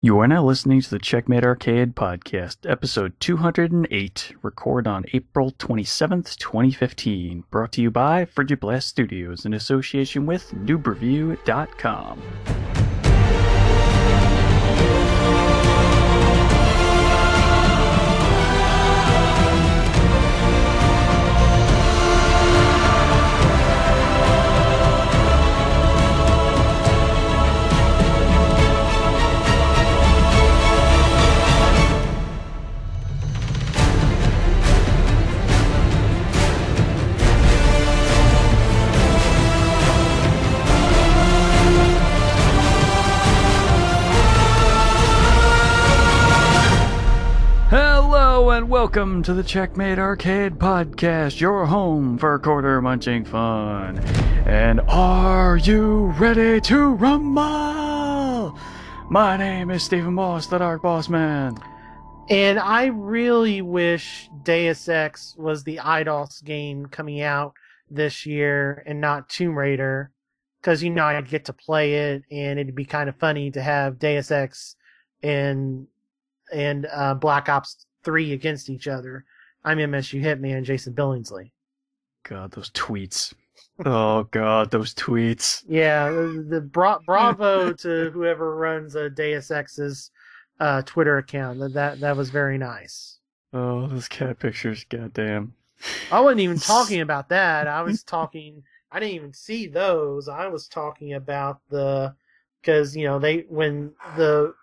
You are now listening to the Checkmate Arcade Podcast, episode 208, recorded on April 27th, 2015, brought to you by Frigid Blast Studios in association with NoobReview.com. Hello and welcome to the Checkmate Arcade Podcast, your home for quarter-munching fun. And are you ready to rumble? My name is Stephen Boss, the Dark Boss Man. And I really wish Deus Ex was the IDOS game coming out this year and not Tomb Raider. Because, I'd get to play it and it'd be kind of funny to have Deus Ex and Black Ops 3 against each other. I'm MSU Hitman Jason Billingsley. God, those tweets. Oh, God, those tweets. Yeah, bravo to whoever runs Deus Ex's Twitter account. That was very nice. Oh, those cat pictures, goddamn. I wasn't even talking about that. I didn't even see those. I was talking about because when the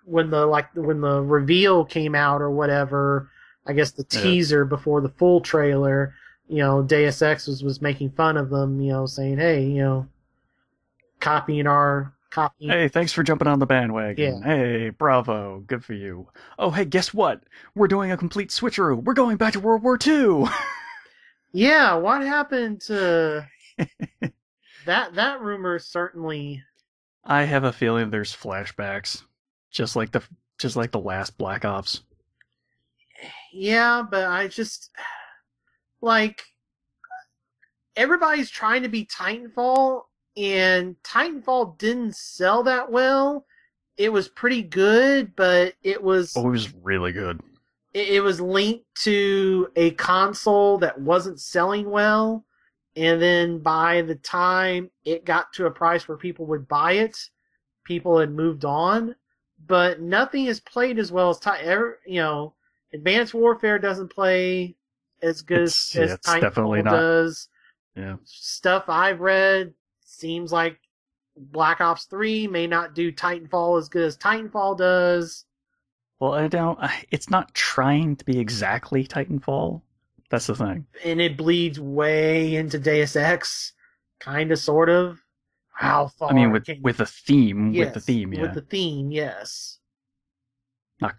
reveal came out or whatever, I guess the teaser before the full trailer, Deus Ex was making fun of them, saying, hey, copying. Hey, thanks for jumping on the bandwagon. Yeah. Hey, bravo, good for you. Oh, hey, guess what? We're doing a complete switcheroo. We're going back to World War II. Yeah, what happened to that rumor? Certainly. I have a feeling there's flashbacks, just like the last Black Ops. Yeah, but I just everybody's trying to be Titanfall, and Titanfall didn't sell that well. It was pretty good, but it was really good. It was linked to a console that wasn't selling well. And then by the time it got to a price where people would buy it, people had moved on. But nothing is played as well as Advanced Warfare doesn't play as good as Titanfall does. Yeah. Stuff I've read seems like Black Ops 3 may not do Titanfall as good as Titanfall does. Well, it's not trying to be exactly Titanfall. That's the thing. And it bleeds way into Deus Ex, kind of, sort of. How far? I mean, with the theme, yes, with the theme, yeah. With the theme, yes.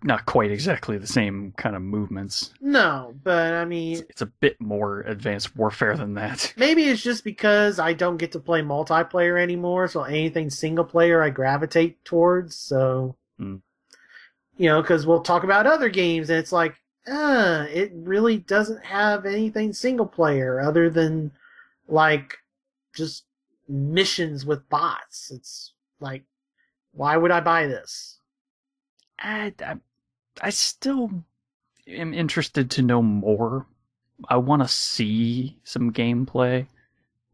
Not quite exactly the same kind of movements. No, but I mean... It's a bit more Advanced Warfare than that. Maybe it's just because I don't get to play multiplayer anymore, so anything single player I gravitate towards, so... because we'll talk about other games, and it's like, it really doesn't have anything single player other than just missions with bots. It's like, why would I buy this? I still am interested to know more. I want to see some gameplay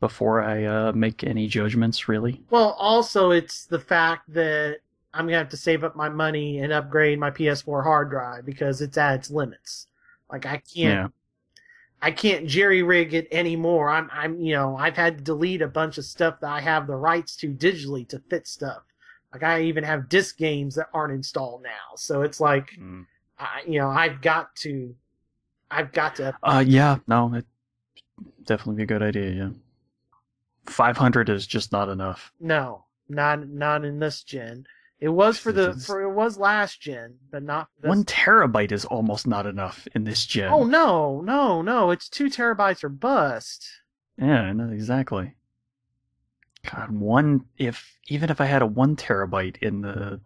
before I make any judgments, really. Well, also it's the fact that I'm going to have to save up my money and upgrade my PS4 hard drive because it's at its limits. I can't jerry-rig it anymore. I've had to delete a bunch of stuff that I have the rights to digitally to fit stuff. I even have disc games that aren't installed now. So it's like, I've got to. Yeah, no, it'd definitely be a good idea, yeah. 500 is just not enough. No, not in this gen. It was it was last gen, but not for this. 1 terabyte is almost not enough in this gen. Oh no! It's 2 terabytes or bust. Yeah, I know exactly. God, even if I had a 1 terabyte in the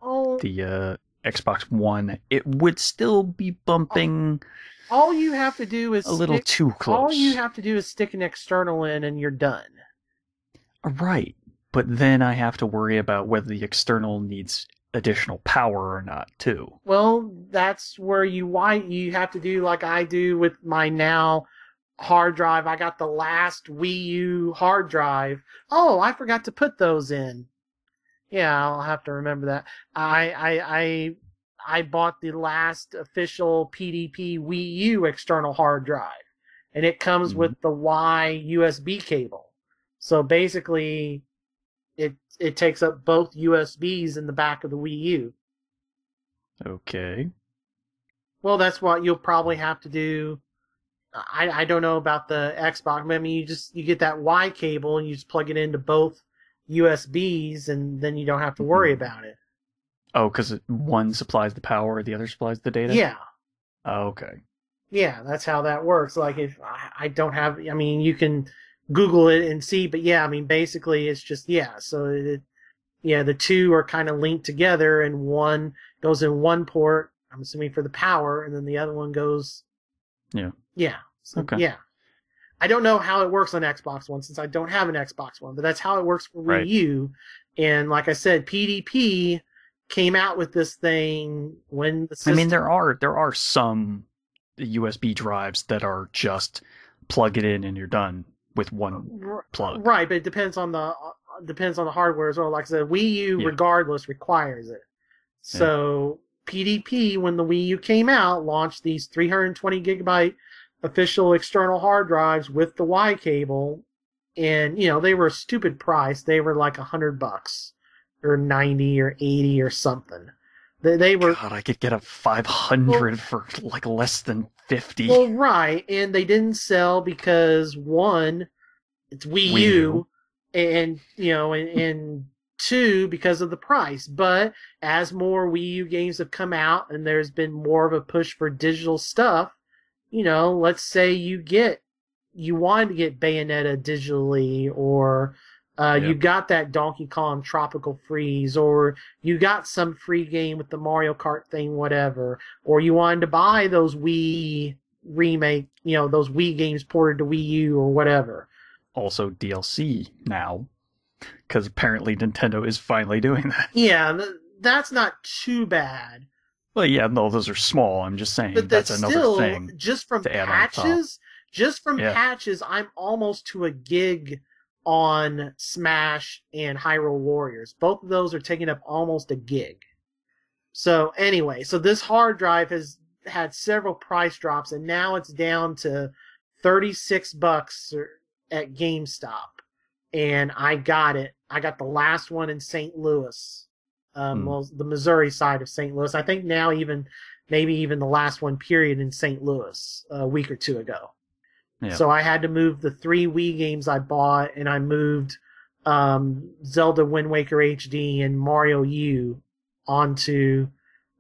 Xbox One, it would still be bumping. All you have to do is a little too close. All you have to do is stick an external in, and you're done. Right. But then I have to worry about whether the external needs additional power or not, too. Well, that's where you have to do like I do with my now hard drive. I got the last Wii U hard drive. Oh, I forgot to put those in. Yeah, I'll have to remember that. I bought the last official PDP Wii U external hard drive, and it comes with the Y USB cable. So basically, it takes up both USBs in the back of the Wii U. Okay. Well, that's what you'll probably have to do. I don't know about the Xbox. I mean, you get that Y cable and you just plug it into both USBs, and then you don't have to worry about it. Oh, because one supplies the power, the other supplies the data? Yeah. Oh, okay. Yeah, that's how that works. Like, if I don't have, I mean, you can Google it and see, but yeah, I mean, basically it's just, yeah, so the two are kind of linked together, and one goes in one port, I'm assuming for the power, and then the other one goes. Yeah. Yeah. So, okay. Yeah. I don't know how it works on Xbox One since I don't have an Xbox One, but that's how it works for Wii U. And like I said, PDP came out with this thing when the system... I mean, there are some USB drives that are just plug it in and you're done with one plug. Right, but it depends on the hardware as well. Like I said, Wii U regardless requires it. So PDP, when the Wii U came out, launched these 320 gigabyte official external hard drives with the Y cable, and they were a stupid price. They were like $100 or 90 or 80 or something. They were. God, I could get a 500 for like less than 50. Well, right, and they didn't sell because one, it's Wii U, and and two, because of the price. But as more Wii U games have come out and there's been more of a push for digital stuff, let's say you wanted to get Bayonetta digitally, or you got that Donkey Kong Tropical Freeze, or you got some free game with the Mario Kart thing, whatever, or you wanted to buy those Wii remake, those Wii games ported to Wii U or whatever. Also DLC now, because apparently Nintendo is finally doing that. Yeah, that's not too bad. Well, yeah, no, those are small. I'm just saying but that's another still, thing. Just from patches, I'm almost to a gig on Smash and Hyrule Warriors. Both of those are taking up almost a gig. So anyway, this hard drive has had several price drops, and now it's down to $36 at GameStop. And I got it. I got the last one in St. Louis. Well, the Missouri side of St. Louis. I think now maybe even the last one period in St. Louis a week or two ago. Yeah. So I had to move the 3 Wii games I bought, and I moved Zelda Wind Waker HD and Mario U onto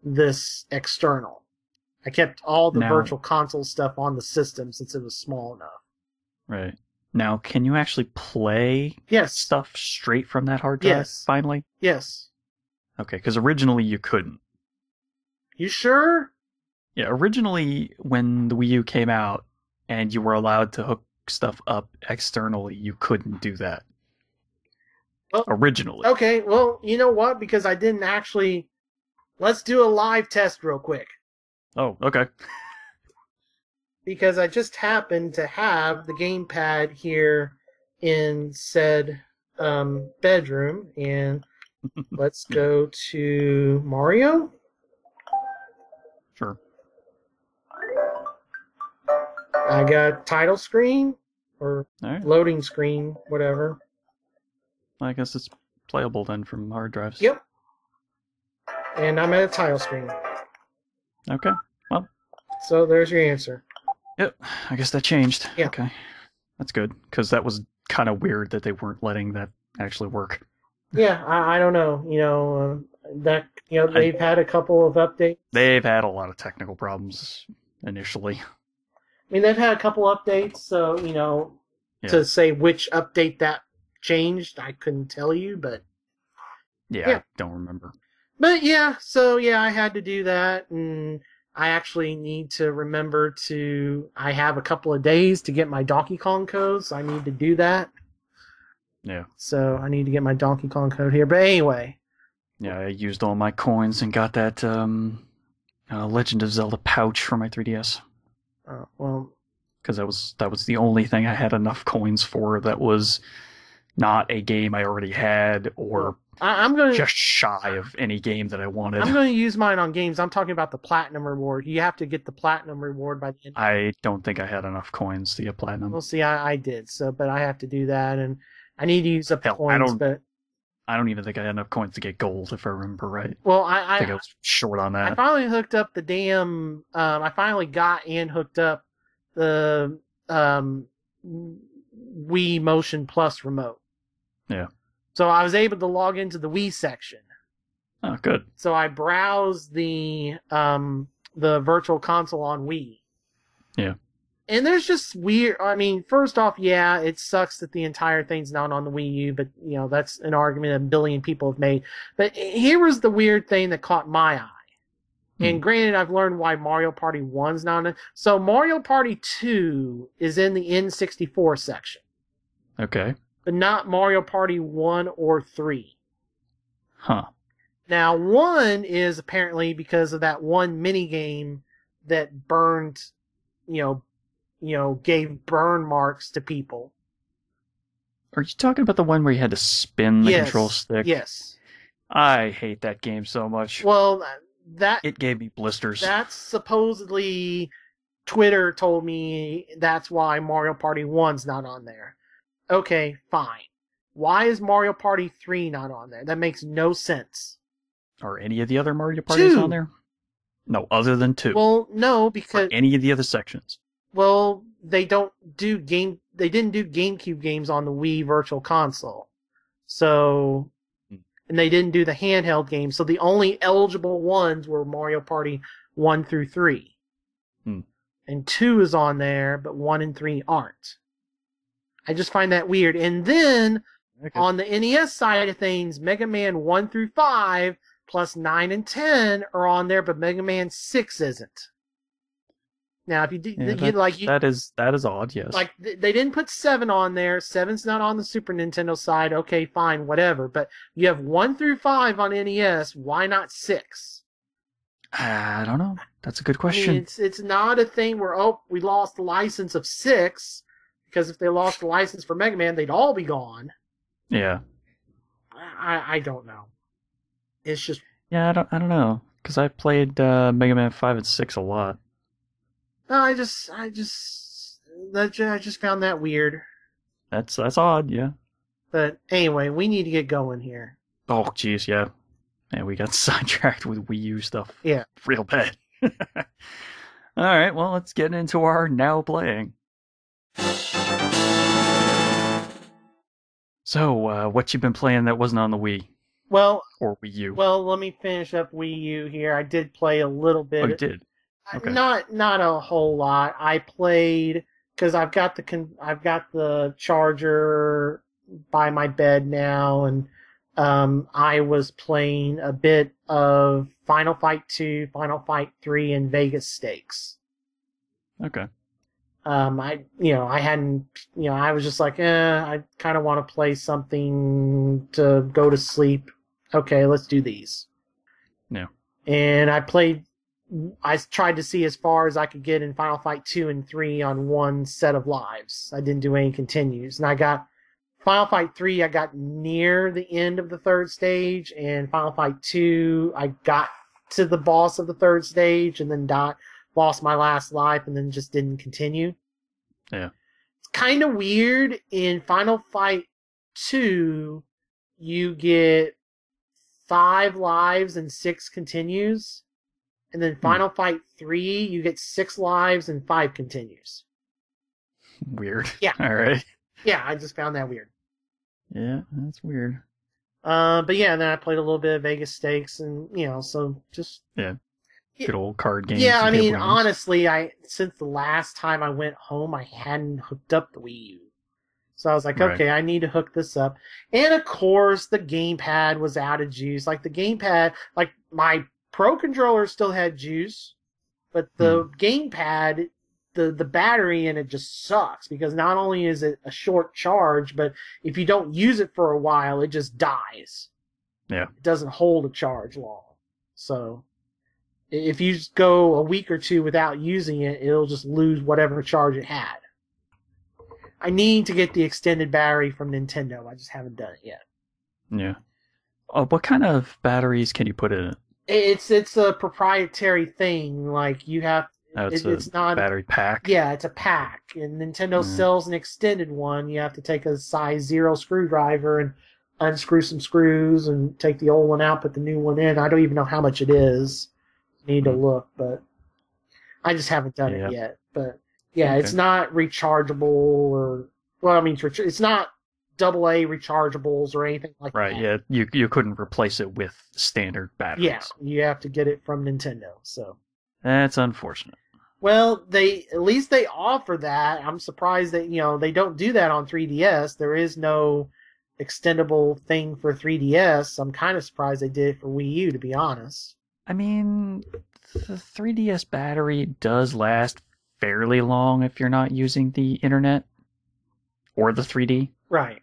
this external. I kept all the virtual console stuff on the system since it was small enough. Right. Now, can you actually play stuff straight from that hard drive finally? Yes. Okay, because originally you couldn't. You sure? Yeah, originally when the Wii U came out and you were allowed to hook stuff up externally, you couldn't do that. Well, originally. Okay, well, you know what? Because I didn't actually... Let's do a live test real quick. Oh, okay. Because I just happened to have the gamepad here in said bedroom, and let's go to Mario. Sure. I got title screen or loading screen, whatever. I guess it's playable then from hard drives. Yep. And I'm at a title screen. Okay. Well. So there's your answer. Yep. I guess that changed. Yeah. Okay. That's good, because that was kind of weird that they weren't letting that actually work. Yeah, I don't know. They've had a couple of updates. They've had a lot of technical problems initially. I mean, they've had a couple updates, so, to say which update that changed, I couldn't tell you, but... Yeah, I don't remember. But I had to do that, and I actually need to remember I have a couple of days to get my Donkey Kong code, so I need to do that. Yeah. So I need to get my Donkey Kong code here. But anyway, Yeah, I used all my coins and got that Legend of Zelda pouch for my 3DS. Well, because that was the only thing I had enough coins for that was not a game I already had or I'm going just shy of any game that I wanted. I'm going to use mine on games. I'm talking about the platinum reward. You have to get the platinum reward by the end. I don't think I had enough coins to get platinum. Well, see, I did, but I have to do that, and I need to use up the coins. I don't even think I had enough coins to get gold, if I remember right. Well, I think I was short on that. I finally hooked up the damn. I finally got and hooked up the Wii Motion Plus remote. Yeah. So I was able to log into the Wii section. Oh, good. So I browsed the Virtual Console on Wii. Yeah. And there's just weird. I mean, first off, yeah, it sucks that the entire thing's not on the Wii U, but that's an argument a billion people have made. But here was the weird thing that caught my eye. And granted, I've learned why Mario Party 1's not on it. So Mario Party 2 is in the N64 section. Okay. But not Mario Party 1 or 3. Huh. Now, 1 is apparently because of that one mini game that burned, gave burn marks to people. Are you talking about the one where you had to spin the control stick? Yes. I hate that game so much. Well, it gave me blisters. That's supposedly Twitter told me that's why Mario Party 1's not on there. Okay, fine. Why is Mario Party 3 not on there? That makes no sense. Are any of the other Mario Parties on there? No, other than 2. Well, no, because any of the other sections. Well, they didn't do GameCube games on the Wii Virtual Console. So, and they didn't do the handheld games. So the only eligible ones were Mario Party 1 through 3. And 2 is on there, but 1 and 3 aren't. I just find that weird. And then, on the NES side of things, Mega Man 1 through 5, plus 9 and 10 are on there, but Mega Man 6 isn't. Now, if that is odd, yes. Like, they didn't put 7 on there. 7's not on the Super Nintendo side. Okay, fine, whatever. But you have 1 through 5 on NES. Why not 6? I don't know. That's a good question. I mean, it's not a thing where, we lost the license of 6, because if they lost the license for Mega Man, they'd all be gone. Yeah. I don't know. It's just... Yeah, I don't know. Because I played Mega Man 5 and 6 a lot. No, I just found that weird. That's odd, yeah. But anyway, we need to get going here. Oh, jeez, yeah. Man, we got sidetracked with Wii U stuff. Yeah. Real bad. Alright, well, let's get into our now playing. So, what you been playing that wasn't on the Wii? Well... Or Wii U? Well, let me finish up Wii U here. I did play a little bit. Oh, you did? Okay. Not a whole lot. I played because I've got the charger by my bed now, and I was playing a bit of Final Fight 2, Final Fight 3, and Vegas Stakes. Okay. I was just like, I kind of want to play something to go to sleep. Okay, let's do these. Yeah. And I tried to see as far as I could get in Final Fight 2 and 3 on one set of lives. I didn't do any continues. And I got Final Fight 3, I got near the end of the third stage, and Final Fight 2, I got to the boss of the third stage and then lost my last life and then just didn't continue. Yeah. It's kind of weird. In Final Fight 2, you get 5 lives and 6 continues. And then Final Fight 3, you get 6 lives and 5 continues. Weird. Yeah. All right. Yeah, I just found that weird. Yeah, that's weird. But yeah, and then I played a little bit of Vegas Stakes, and so just... Yeah. Good old card games. Yeah, I mean, honestly, since the last time I went home, I hadn't hooked up the Wii U. So I was like, okay, I need to hook this up. And of course, the gamepad was out of juice. Like, the gamepad, like, my Pro controller still had juice, but the gamepad, the battery in it just sucks, because not only is it a short charge, but if you don't use it for a while, it just dies. Yeah. It doesn't hold a charge long. So if you go a week or two without using it, it'll just lose whatever charge it had. I need to get the extended battery from Nintendo. I just haven't done it yet. Yeah. What kind of batteries can you put in it? It's a proprietary thing. Like you have, it's not battery pack. Yeah, it's a pack, and Nintendo sells an extended one. You have to take a size 0 screwdriver and unscrew some screws and take the old one out, put the new one in. I don't even know how much it is. Need to look, but I just haven't done it yet. But yeah, it's not rechargeable or it's not AA rechargeables or anything like that. Right, yeah, you couldn't replace it with standard batteries. Yeah, you have to get it from Nintendo, so. That's unfortunate. Well, at least they offer that. I'm surprised that, they don't do that on 3DS. There is no extendable thing for 3DS. I'm kind of surprised they did it for Wii U, to be honest. I mean, the 3DS battery does last fairly long if you're not using the internet or the 3D. Right.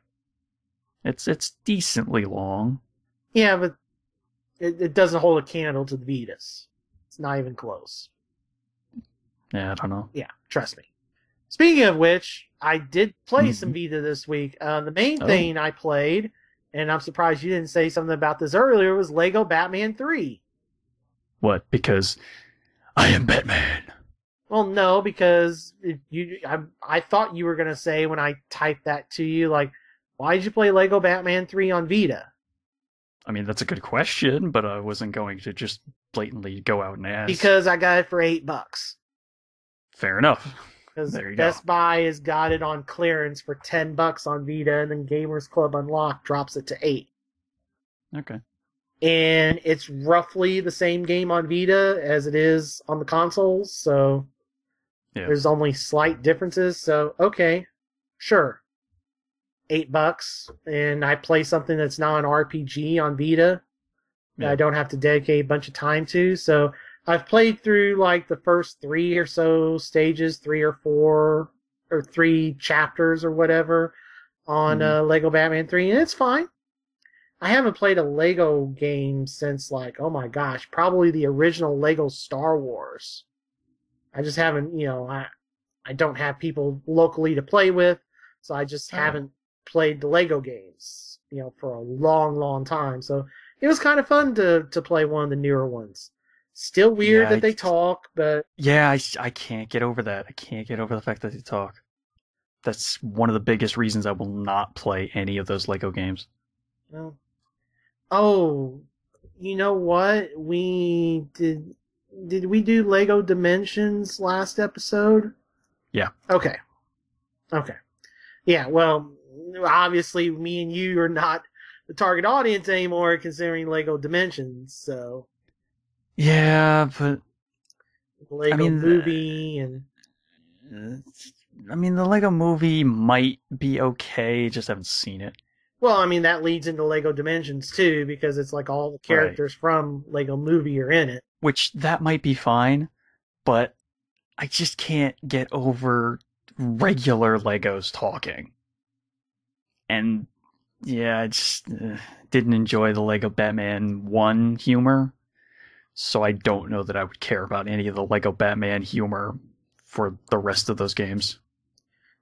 It's decently long. Yeah, but it doesn't hold a candle to the Vitas. It's not even close. Yeah, I don't know. Yeah, trust me. Speaking of which, I did play some Vita this week. The main thing I played, and I'm surprised you didn't say something about this earlier, was Lego Batman 3. What? Because I am Batman. Well, no, because I thought you were going to say when I typed that to you, like, why did you play Lego Batman 3 on Vita? I mean, that's a good question, but I wasn't going to just blatantly go out and ask. Because I got it for $8. Fair enough. Because Best Buy has got it on clearance for $10 on Vita, and then Gamers Club Unlocked drops it to $8. Okay. And it's roughly the same game on Vita as it is on the consoles, so there's only slight differences. So, okay, sure. $8, and I play something that's now an RPG on Vita that I don't have to dedicate a bunch of time to. So I've played through like the first 3 or so stages, 3 or 4 or 3 chapters or whatever on Lego Batman 3, and it's fine. I haven't played a Lego game since, like, oh my gosh, probably the original Lego Star Wars. I just haven't, I don't have people locally to play with, so I just haven't played the Lego games, for a long, long time. So it was kind of fun to play one of the newer ones. Still weird that they talk, but... Yeah, I can't get over that. I can't get over the fact that they talk. That's one of the biggest reasons I will not play any of those Lego games. Well, oh, you know what? Did we do Lego Dimensions last episode? Yeah. Okay. Yeah, well, obviously me and you are not the target audience anymore considering Lego Dimensions, so... Yeah, but... Lego movie and... I mean, the Lego movie might be okay, just haven't seen it. Well, I mean, that leads into Lego Dimensions, too, because it's like all the characters from Lego Movie are in it. Which, that might be fine, but I just can't get over regular Legos talking. And, yeah, I just didn't enjoy the Lego Batman 1 humor, so I don't know that I would care about any of the Lego Batman humor for the rest of those games.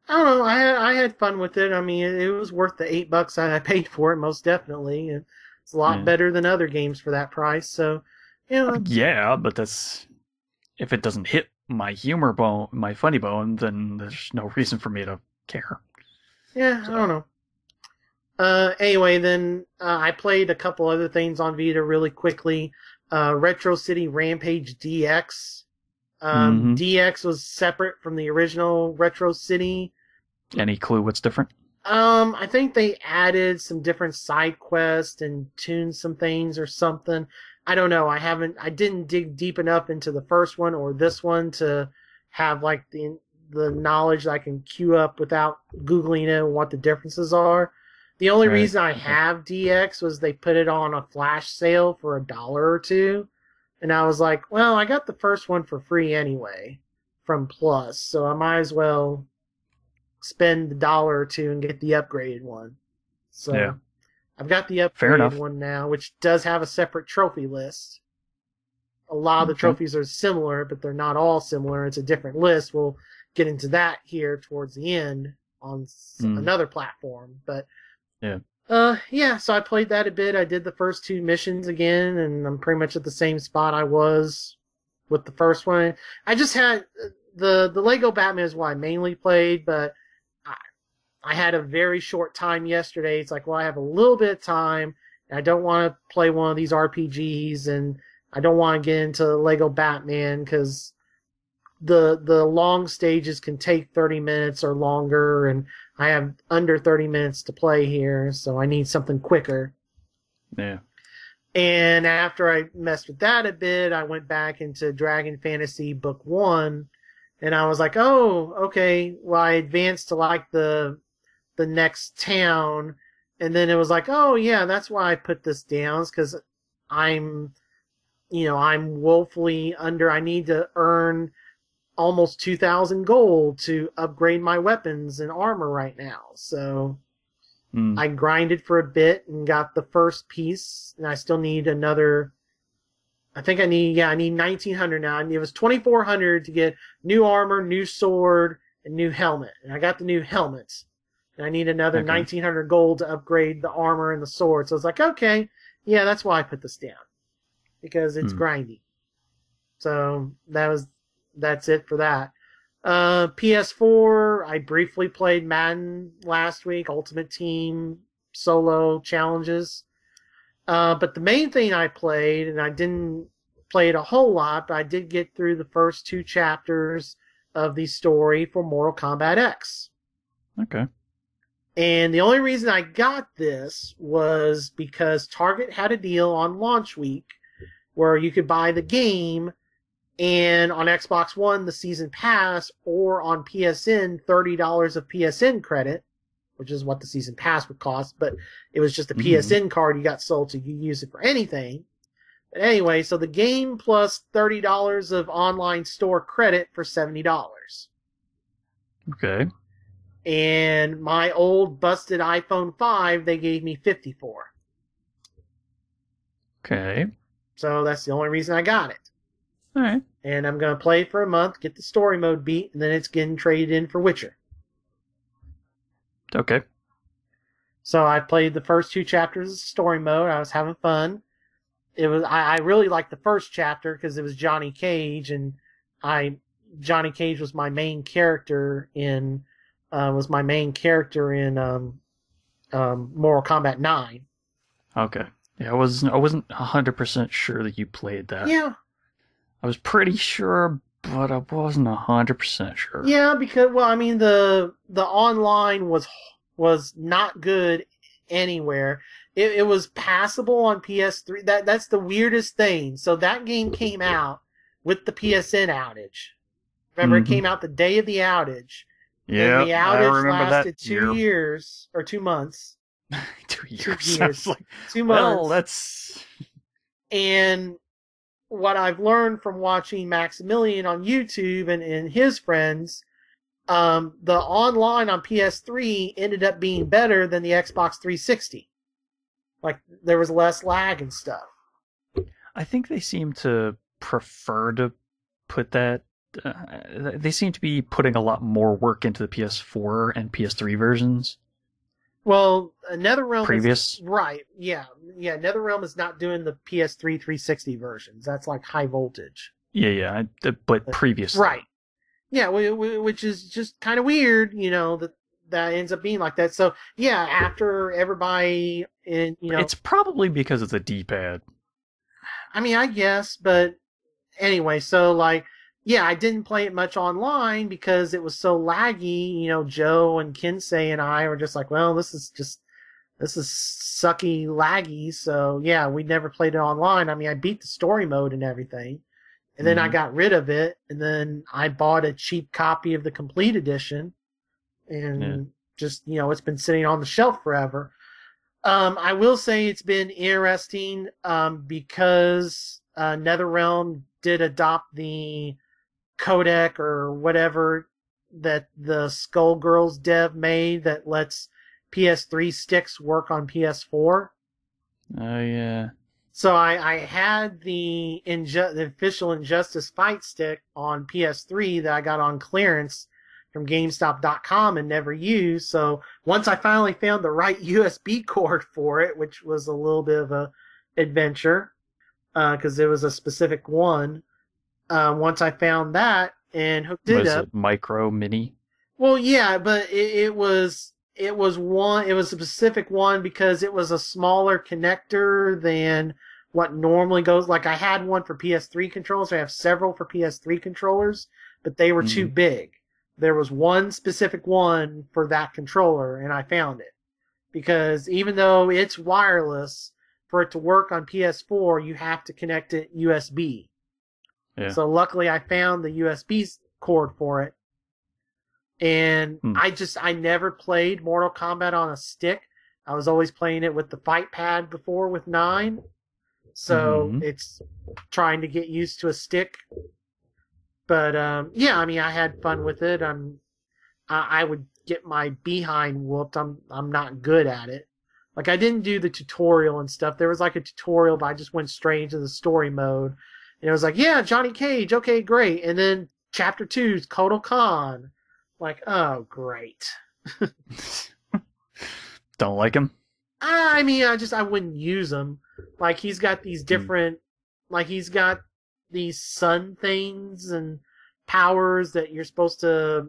I don't know. I had fun with it. I mean, it was worth the $8 I paid for it, most definitely. It's a lot better than other games for that price. So, yeah, but that's if it doesn't hit my humor bone, my funny bone, then there's no reason for me to care. Yeah, so. I don't know. Anyway, then I played a couple other things on Vita really quickly. Retro City Rampage DX. DX was separate from the original Retro City. Any clue what's different? I think they added some different side quests and tuned some things or something. I don't know. I didn't dig deep enough into the first one or this one to have like the knowledge that I can queue up without Googling it and what the differences are. The only reason I have DX was they put it on a flash sale for $1 or $2. And I was like, well, I got the first one for free anyway from Plus, so I might as well spend $1 or $2 and get the upgraded one. So I've got the Fair enough. upgraded one now, which does have a separate trophy list. A lot of the trophies are similar, but they're not all similar. It's a different list. We'll get into that here towards the end on another platform. But yeah, so I played that a bit. I did the first 2 missions again, and I'm pretty much at the same spot I was with the first one. I just had the Lego Batman is what I mainly played, but I had a very short time yesterday. It's like, well, I have a little bit of time, and I don't want to play one of these RPGs, and I don't want to get into Lego Batman because the long stages can take 30 minutes or longer, and I have under 30 minutes to play here, so I need something quicker. Yeah. And after I messed with that a bit, I went back into Dragon Fantasy Book 1, and I was like, oh, okay, well, I advanced to like the next town, and then it was like, oh yeah, that's why I put this down, because I'm woefully under. I need to earn almost 2,000 gold to upgrade my weapons and armor right now. So I grinded for a bit and got the first piece, and I still need another. I think I need 1,900 now. It was 2,400 to get new armor, new sword, and new helmet. And I got the new helmet. And I need another 1,900 gold to upgrade the armor and the sword. So I was like, okay, yeah, that's why I put this down. Because it's grindy. So that's it for that. PS4, I briefly played Madden last week, Ultimate Team solo challenges. But the main thing I played, and I didn't play it a whole lot, but I did get through the first 2 chapters of the story for Mortal Kombat X. Okay. And the only reason I got this was because Target had a deal on launch week where you could buy the game, and on Xbox One, the season pass, or on PSN, $30 of PSN credit, which is what the season pass would cost, but it was just a PSN card you got sold, so you use it for anything. But anyway, so the game plus $30 of online store credit for $70. Okay. And my old busted iPhone 5, they gave me 54. Okay. So that's the only reason I got it. All right. And I'm going to play for a month, get the story mode beat, and then it's getting traded in for Witcher. Okay. So I played the first 2 chapters of story mode. I was having fun. I really liked the first chapter because it was Johnny Cage, and Johnny Cage was my main character in Mortal Kombat 9. Okay. Yeah, I wasn't 100% sure that you played that. Yeah. I was pretty sure, but I wasn't 100% sure. Yeah, because the online was not good anywhere. It was passable on PS3. That's the weirdest thing. So that game came out with the PSN outage. Remember, it came out the day of the outage. Yeah, and the outage lasted 2 years or 2 months. 2 years. 2 years. Like, 2 months. Well, that's. And what I've learned from watching Maximilian on YouTube and his friends, the online on PS3 ended up being better than the Xbox 360. Like, there was less lag and stuff. I think they seem to prefer to put that. They seem to be putting a lot more work into the PS4 and PS3 versions. Well, NetherRealm previous, right? Yeah. NetherRealm is not doing the PS3 360 versions. That's like high voltage. Yeah. But previously, right? Yeah, which is just kind of weird, that ends up being like that. So yeah, after everybody, it's probably because of the D-pad. I mean, I guess, but anyway, so like. Yeah, I didn't play it much online because it was so laggy. Joe and Kinsey and I were just like, well, this is sucky laggy. So yeah, we never played it online. I mean, I beat the story mode and everything. And then I got rid of it. And then I bought a cheap copy of the complete edition. And just, it's been sitting on the shelf forever. I will say it's been interesting because NetherRealm did adopt the codec or whatever that the Skullgirls dev made that lets PS3 sticks work on PS4. Oh, yeah. So I had the official Injustice Fight Stick on PS3 that I got on clearance from GameStop.com and never used. So once I finally found the right USB cord for it, which was a little bit of a adventure, because it was a specific one. Once I found that and hooked it up. Was it micro mini? Well, yeah, but it was a specific one because it was a smaller connector than what normally goes. Like I had one for PS3 controllers. I have several for PS3 controllers, but they were too big. There was one specific one for that controller, and I found it. Because even though it's wireless, for it to work on PS4, you have to connect it USB. Yeah. So luckily I found the USB cord for it. And I never played Mortal Kombat on a stick. I was always playing it with the fight pad before with 9. So it's trying to get used to a stick. But yeah, I mean, I had fun with it. I would get my behind whooped. I'm not good at it. Like I didn't do the tutorial and stuff. There was like a tutorial, but I just went straight into the story mode. And it was like, yeah, Johnny Cage, okay, great. And then chapter 2 is Kotal Khan. Like, oh, great. Don't like him? I mean, I wouldn't use him. Like he's got these different, like he's got these sun things and powers that you're supposed to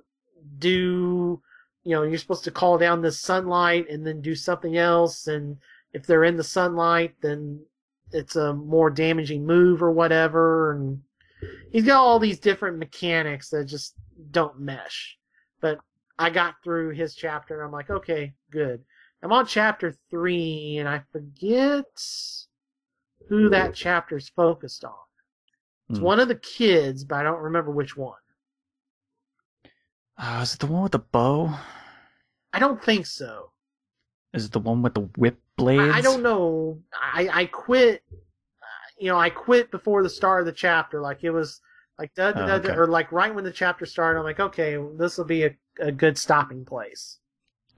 do. You know, you're supposed to call down the sunlight and then do something else. And if they're in the sunlight, then it's a more damaging move or whatever. And he's got all these different mechanics that just don't mesh. But I got through his chapter and I'm like, okay, good. I'm on chapter 3 and I forget who that chapter's focused on. It's one of the kids, but I don't remember which one. Is it the one with the bow? I don't think so. Is it the one with the whip blades? I don't know. I quit. I quit before the start of the chapter. Like it was like or like right when the chapter started. I'm like, okay, this will be a good stopping place.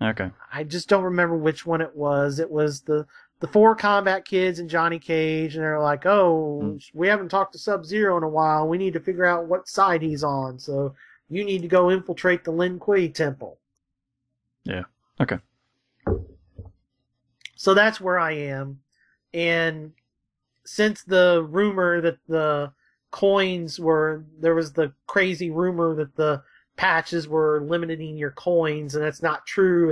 Okay. I just don't remember which one it was. It was the 4 combat kids and Johnny Cage, and they're like, oh, we haven't talked to Sub-Zero in a while. We need to figure out what side he's on. So you need to go infiltrate the Lin Kuei temple. Yeah. Okay. So that's where I am. And since the rumor that the coins there was the crazy rumor that the patches were limiting your coins, and that's not true.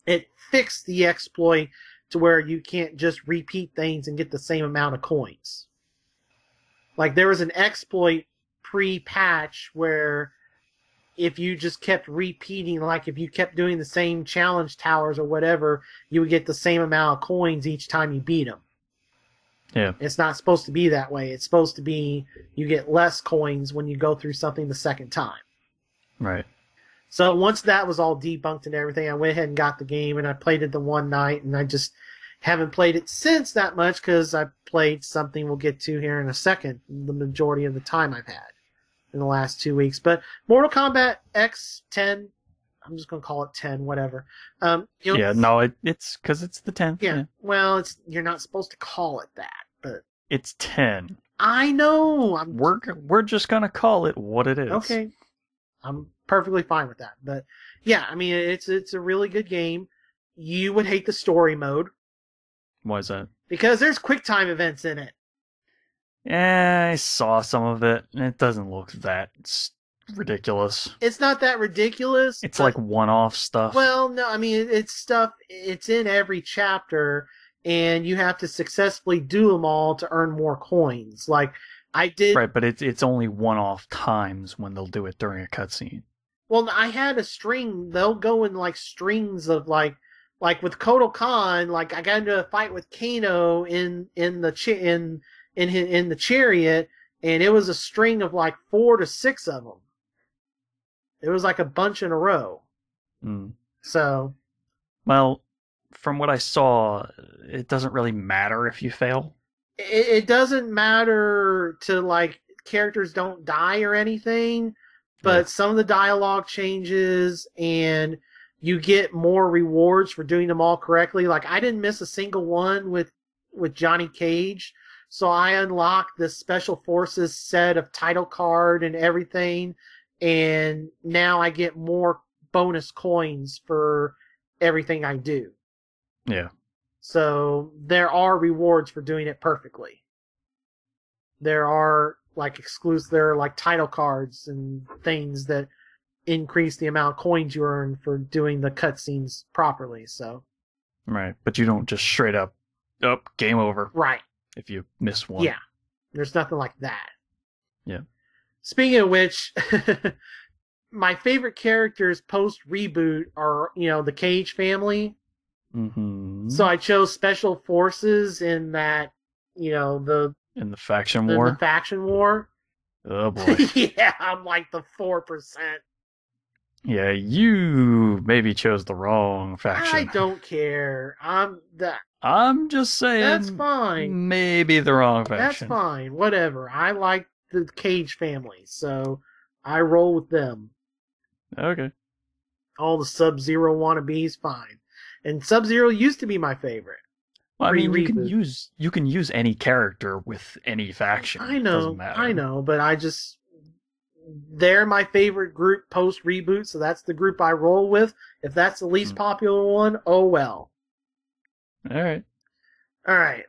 It fixed the exploit to where you can't just repeat things and get the same amount of coins. Like there was an exploit pre-patch where if you just kept repeating, like if you kept doing the same challenge towers or whatever, you would get the same amount of coins each time you beat them. Yeah. It's not supposed to be that way. It's supposed to be you get less coins when you go through something the second time. Right. So once that was all debunked and everything, I went ahead and got the game, and I played it the one night, and I just haven't played it since that much because I played something we'll get to here in a second, the majority of the time I've had in the last 2 weeks. But Mortal Kombat X 10, I'm just going to call it 10, whatever. Yeah, no, it's because it's the 10th. Yeah, well, you're not supposed to call it that, but... It's 10. I know! We're just going to call it what it is. Okay. I'm perfectly fine with that. But yeah, I mean, it's a really good game. You would hate the story mode. Why is that? Because there's quick time events in it. Yeah, I saw some of it. It doesn't look that ridiculous. It's not that ridiculous. It's like one-off stuff. Well, no, I mean, it's stuff, it's in every chapter, and you have to successfully do them all to earn more coins. Like, I did... Right, but it's only one-off times when they'll do it during a cutscene. Well, I had a string. They'll go in like strings of like with Kotal Khan. Like I got into a fight with Kano in the chariot, and it was a string of like 4 to 6 of them. It was like a bunch in a row. So, well, from what I saw, it doesn't really matter if you fail. It doesn't matter to like characters don't die or anything. But some of the dialogue changes, and you get more rewards for doing them all correctly. Like, I didn't miss a single one with Johnny Cage. So I unlocked the Special Forces set of title card and everything. And now I get more bonus coins for everything I do. Yeah. So there are rewards for doing it perfectly. There are there are like title cards and things that increase the amount of coins you earn for doing the cutscenes properly. So. Right, but you don't just straight up, game over. Right. If you miss one. Yeah. There's nothing like that. Yeah. Speaking of which, my favorite characters post-reboot are, the Cage family. Mm-hmm. So I chose Special Forces in that, in the faction war? The faction war. Oh, boy. Yeah, I'm like the 4%. Yeah, you maybe chose the wrong faction. I don't care. I'm just saying. That's fine. Maybe the wrong faction. That's fine. Whatever. I like the Cage family, so I roll with them. Okay. All the Sub-Zero wannabes, fine. And Sub-Zero used to be my favorite. Well, I mean, you can use any character with any faction. I know, Doesn't matter. I know, but they're my favorite group post-reboot, so that's the group I roll with. If that's the least popular one, oh well. Alright,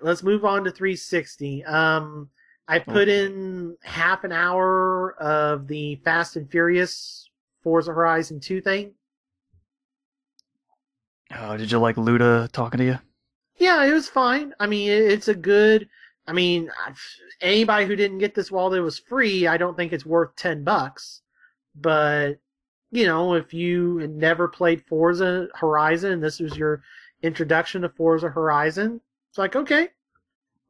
let's move on to 360. I put in half an hour of the Fast and Furious Forza Horizon 2 thing. Oh, did you like Luda talking to you? Yeah, it was fine. I mean, it's a good... I mean, anybody who didn't get this while it was free, I don't think it's worth $10. But, if you had never played Forza Horizon, and this was your introduction to Forza Horizon, it's like, okay.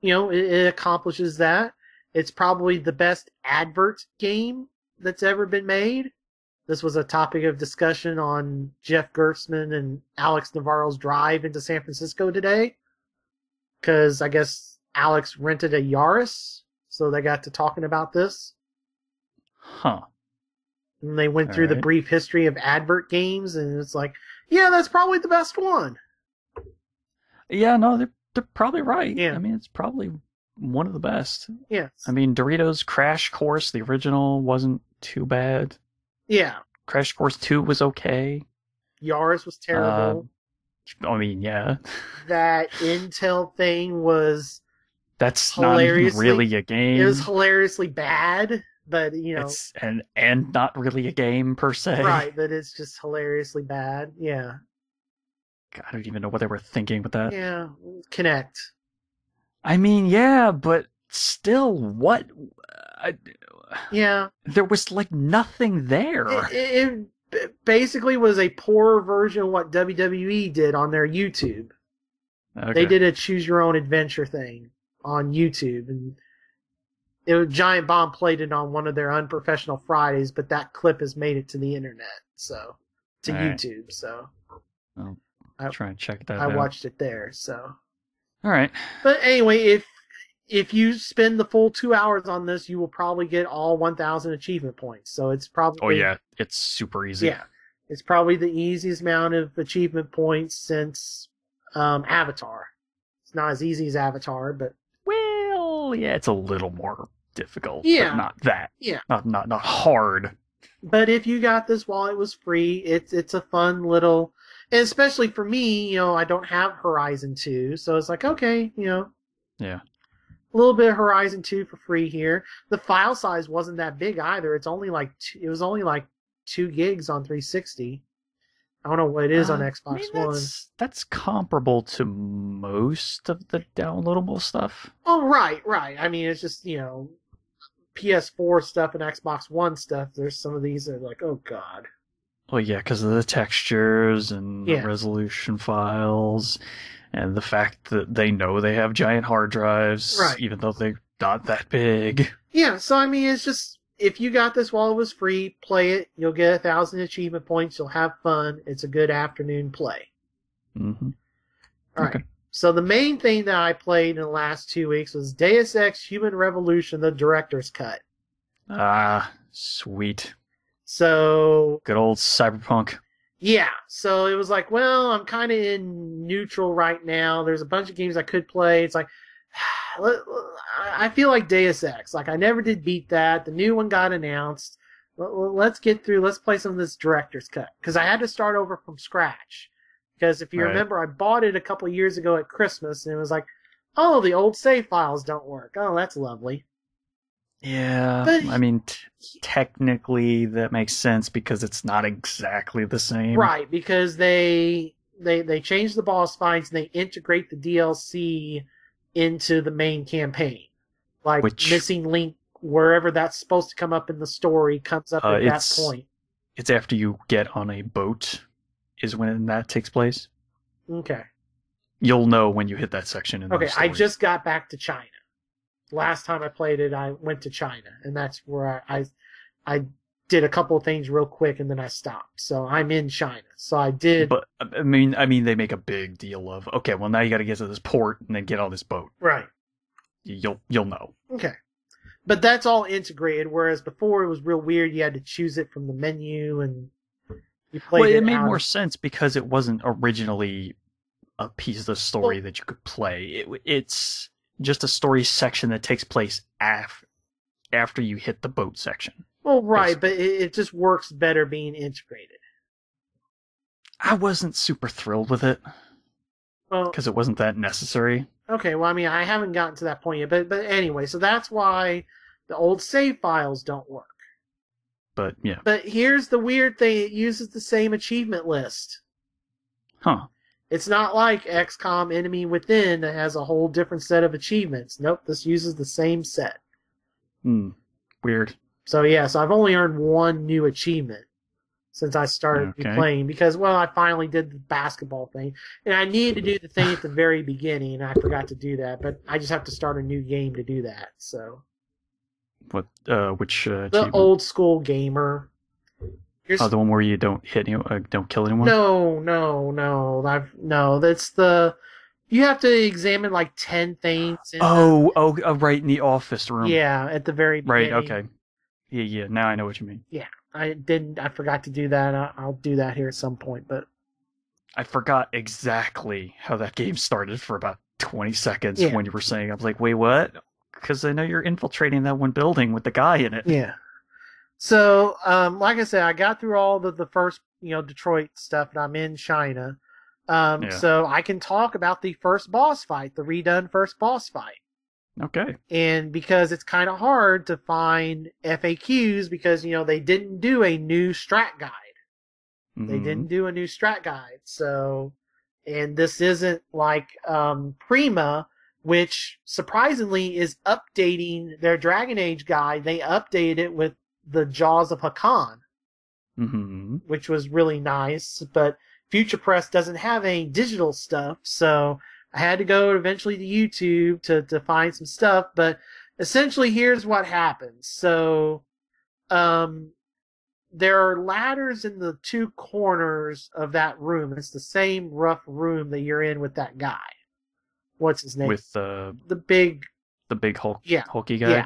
It accomplishes that. It's probably the best advert game that's ever been made. This was a topic of discussion on Jeff Gerstmann and Alex Navarro's drive into San Francisco today. Because I guess Alex rented a Yaris, so they got to talking about this. Huh. And they went through the brief history of advert games, and it's like, yeah, that's probably the best one. Yeah, no, they're probably right. Yeah. I mean, it's probably one of the best. Yes. I mean, Doritos Crash Course, the original, wasn't too bad. Yeah. Crash Course 2 was okay. Yaris was terrible. I mean, yeah. That Intel thing was... That's not even really a game. It was hilariously bad, but, It's and not really a game, per se. Right, but it's just hilariously bad. Yeah. God, I don't even know what they were thinking with that. Yeah. Connect. I mean, yeah, but still, what? Yeah. There was, nothing there. It basically was a poorer version of what WWE did on their YouTube. Okay. They did a choose your own adventure thing on YouTube, and Giant Bomb played it on one of their unprofessional Fridays, but that clip has made it to the internet, to YouTube. So I'll try and check that out. I watched it there. So all right. But anyway, if you spend the full 2 hours on this, you will probably get all 1,000 achievement points. So it's probably... Oh, yeah. It's super easy. Yeah. It's probably the easiest amount of achievement points since Avatar. It's not as easy as Avatar, but... Well, yeah, it's a little more difficult. Yeah. But not that. Yeah. Not hard. But if you got this while it was free, it's a fun little... And especially for me, I don't have Horizon 2, so it's like, okay, Yeah. A little bit of Horizon 2 for free here. The file size wasn't that big either. It was only like 2 gigs on 360. I don't know what it is on Xbox One. That's comparable to most of the downloadable stuff. Oh, right. I mean, it's just, PS4 stuff and Xbox One stuff. There's some of these that are like, oh, God. Well, yeah, because of the textures and the resolution files. And the fact that they know they have giant hard drives, even though they're not that big. Yeah, so I mean, it's just, if you got this while it was free, play it. You'll get 1,000 achievement points. You'll have fun. It's a good afternoon play. Mm-hmm. All right. So the main thing that I played in the last 2 weeks was Deus Ex Human Revolution, the director's cut. Ah, sweet. So... Good old Cyberpunk. Yeah, so it was like, well, I'm kind of in neutral right now. There's a bunch of games I could play. It's like, I feel like Deus Ex. Like, I never did beat that. The new one got announced. Let's get through. Let's play some of this director's cut. Because I had to start over from scratch. Because if you remember, I bought it a couple of years ago at Christmas, and it was like, oh, the old save files don't work. Oh, that's lovely. Yeah, but, I mean, technically that makes sense because it's not exactly the same. Right, because they change the boss fights and they integrate the DLC into the main campaign. Like, Missing Link, wherever that's supposed to come up in the story, comes up at that point. It's after you get on a boat is when that takes place. Okay. You'll know when you hit that section in the story. I just got back to China. Last time I played it, I went to China, and that's where I did a couple of things real quick, and then I stopped. So I'm in China. So I did. But I mean, they make a big deal of, okay, well now you got to get to this port and then get on this boat. Right. You'll know. Okay. But that's all integrated, whereas before it was real weird. You had to choose it from the menu, and you played it. Well, it made more sense because it wasn't originally a piece of the story that you could play. It's just a story section that takes place after you hit the boat section. Well, right, but it just works better being integrated. I wasn't super thrilled with it. Well, because it wasn't that necessary. Okay, well, I mean, I haven't gotten to that point yet, but anyway, so that's why the old save files don't work. But, yeah. But here's the weird thing, it uses the same achievement list. Huh. It's not like XCOM Enemy Within that has a whole different set of achievements. Nope, this uses the same set. Weird. So yeah, so I've only earned one new achievement since I started playing because, well, I finally did the basketball thing. And I needed to do the thing at the very beginning, and I forgot to do that. But I just have to start a new game to do that, so. What, which the old school gamer. The one where you don't don't kill anyone? No. That's the. You have to examine like 10 things. Right in the office room. Yeah, at the very beginning. Right. Okay. Yeah. Now I know what you mean. Yeah, I forgot to do that. I'll do that here at some point, but I forgot exactly how that game started for about 20 seconds when you were saying. I was like, wait, what? Because I know you're infiltrating that one building with the guy in it. Yeah. So, like I said, I got through all the first, Detroit stuff, and I'm in China. So I can talk about the first boss fight, the redone first boss fight. Okay. And because it's kind of hard to find FAQs because, they didn't do a new strat guide. Mm-hmm. They didn't do a new strat guide. So, and this isn't like Prima, which surprisingly is updating their Dragon Age guide. They updated it with the Jaws of Hakan, which was really nice. But Future Press doesn't have any digital stuff, so I had to go eventually to YouTube to find some stuff. But essentially, here's what happens. So, there are ladders in the two corners of that room. It's the same rough room that you're in with that guy. What's his name? With the big hulky guy? Yeah.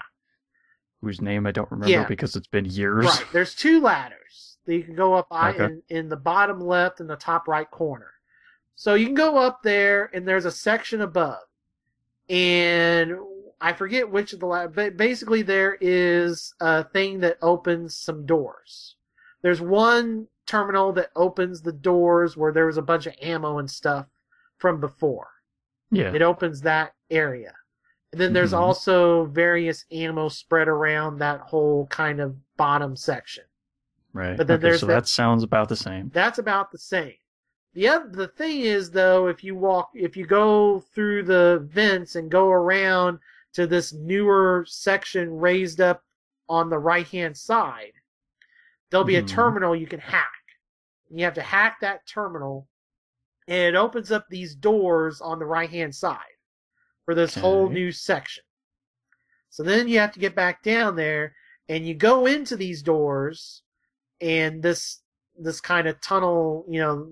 Whose name I don't remember because it's been years. Right. There's two ladders that you can go up in the bottom left and the top right corner. So you can go up there, and there's a section above. And I forget which of the ladders, but basically there is a thing that opens some doors. There's one terminal that opens the doors where there was a bunch of ammo and stuff from before. Yeah. It opens that area. And then there's also various ammo spread around that whole kind of bottom section. Right. But then that sounds about the same. That's about the same. The thing is, though, if you go through the vents and go around to this newer section raised up on the right-hand side, there'll be a terminal you can hack. You have to hack that terminal, and it opens up these doors on the right-hand side for this whole new section. So then you have to get back down there, and you go into these doors, and this kind of tunnel,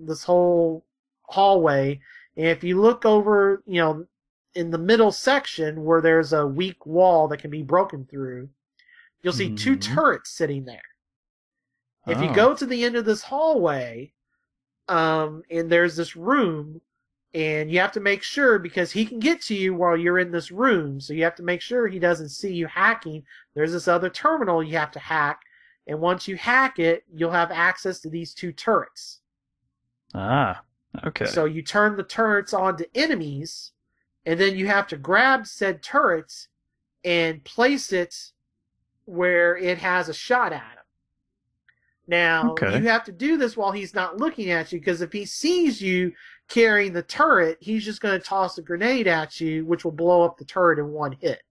this whole hallway. And if you look over, in the middle section where there's a weak wall that can be broken through, you'll see two turrets sitting there. If you go to the end of this hallway, And there's this room, and you have to make sure, because he can get to you while you're in this room, so you have to make sure he doesn't see you hacking. There's this other terminal you have to hack, and once you hack it, you'll have access to these 2 turrets. Ah, okay. So you turn the turrets on to enemies, and then you have to grab said turrets and place it where it has a shot at him. Now, you have to do this while he's not looking at you, because if he sees you carrying the turret, he's just going to toss a grenade at you, which will blow up the turret in one hit.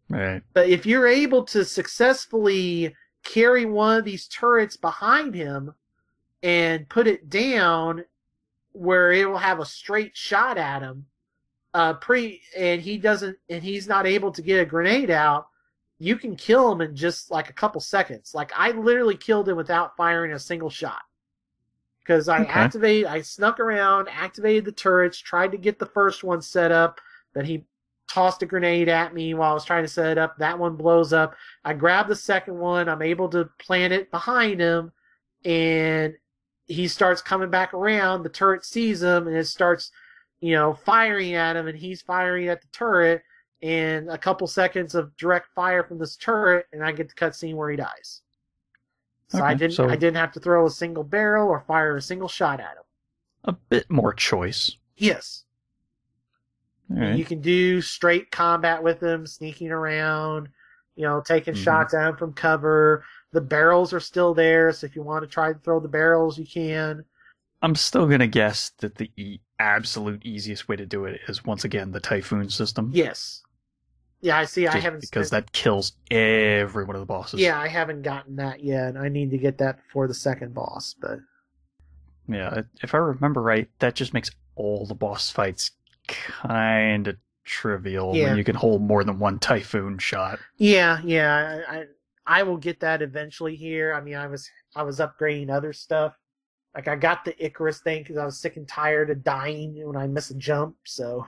Right. But if you're able to successfully carry one of these turrets behind him and put it down where it will have a straight shot at him, and he's not able to get a grenade out, you can kill him in just like a couple seconds. Like, I literally killed him without firing a single shot. Because I snuck around, activated the turrets, tried to get the first one set up, then he tossed a grenade at me while I was trying to set it up. That one blows up. I grab the second one, I'm able to plant it behind him, and he starts coming back around, the turret sees him, and it starts, firing at him, and he's firing at the turret, and a couple seconds of direct fire from this turret, and I get the cutscene where he dies. So I didn't have to throw a single barrel or fire a single shot at him. A bit more choice. Yes. Right. You can do straight combat with him, sneaking around, taking shots at him from cover. The barrels are still there, so if you want to try to throw the barrels, you can. I'm still going to guess that the absolute easiest way to do it is, once again, the Typhoon system. Yes. Yeah, I see. Because that kills every one of the bosses. Yeah, I haven't gotten that yet. I need to get that before the second boss, but... Yeah, if I remember right, that just makes all the boss fights kind of trivial when you can hold more than one Typhoon shot. Yeah. I will get that eventually here. I mean, I was upgrading other stuff. Like, I got the Icarus thing because I was sick and tired of dying when I miss a jump, so...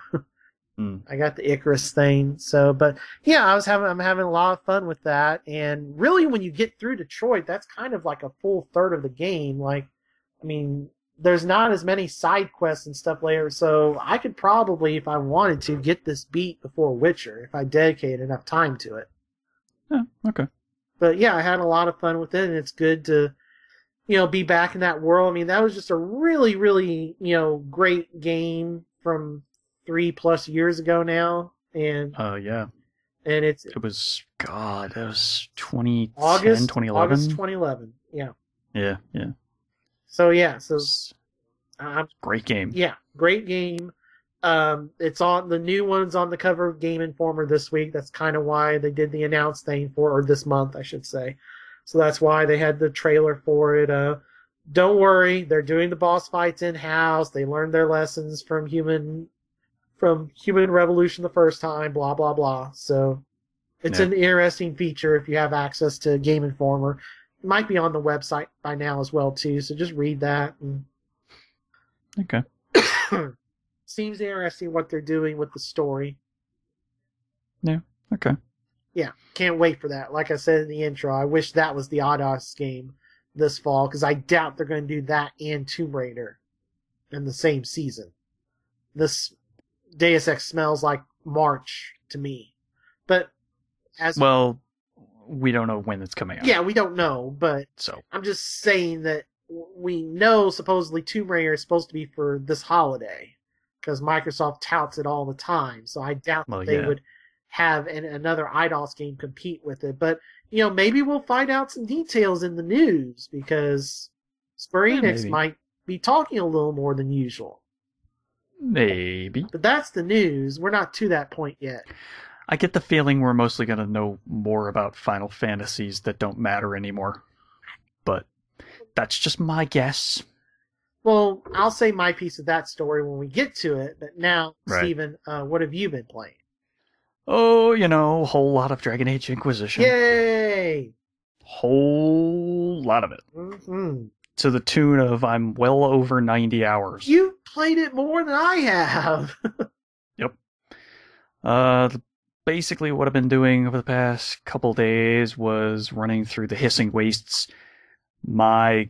I got the Icarus thing. So, but yeah, I'm having a lot of fun with that. And really, when you get through Detroit, that's kind of like a full third of the game. Like, I mean, there's not as many side quests and stuff later. So I could probably, if I wanted to, get this beat before Witcher if I dedicate enough time to it. Yeah, okay. But yeah, I had a lot of fun with it, and it's good to, be back in that world. I mean, that was just a really, really, great game from 3+ years ago now, and yeah, and it was 2010, August 2011. August 2011. Yeah. So great game. Yeah, great game. It's on the new one's on the cover of Game Informer this week. That's kind of why they did the announce thing or this month, I should say. So that's why they had the trailer for it. Don't worry, they're doing the boss fights in house. They learned their lessons from Human Revolution the first time, blah, blah, blah. So it's an interesting feature if you have access to Game Informer. It might be on the website by now as well, too, so just read that. Okay. Seems interesting what they're doing with the story. Yeah, okay. Yeah, can't wait for that. Like I said in the intro, I wish that was the Oddos game this fall, because I doubt they're going to do that and Tomb Raider in the same season. This Deus Ex smells like March to me. But we don't know when it's coming out. Yeah, we don't know, but I'm just saying that we know supposedly Tomb Raider is supposed to be for this holiday, because Microsoft touts it all the time. So I doubt that they would have another Eidos game compete with it. But, maybe we'll find out some details in the news, because Square Enix might be talking a little more than usual. Maybe. But that's the news. We're not to that point yet. I get the feeling we're mostly going to know more about Final Fantasies that don't matter anymore. But that's just my guess. Well, I'll say my piece of that story when we get to it. But now, Steven, what have you been playing? Oh, a whole lot of Dragon Age Inquisition. Yay! Whole lot of it. Mm-hmm. To the tune of I'm well over 90 hours. You played it more than I have. Yep. Basically what I've been doing over the past couple days was running through the Hissing Wastes. My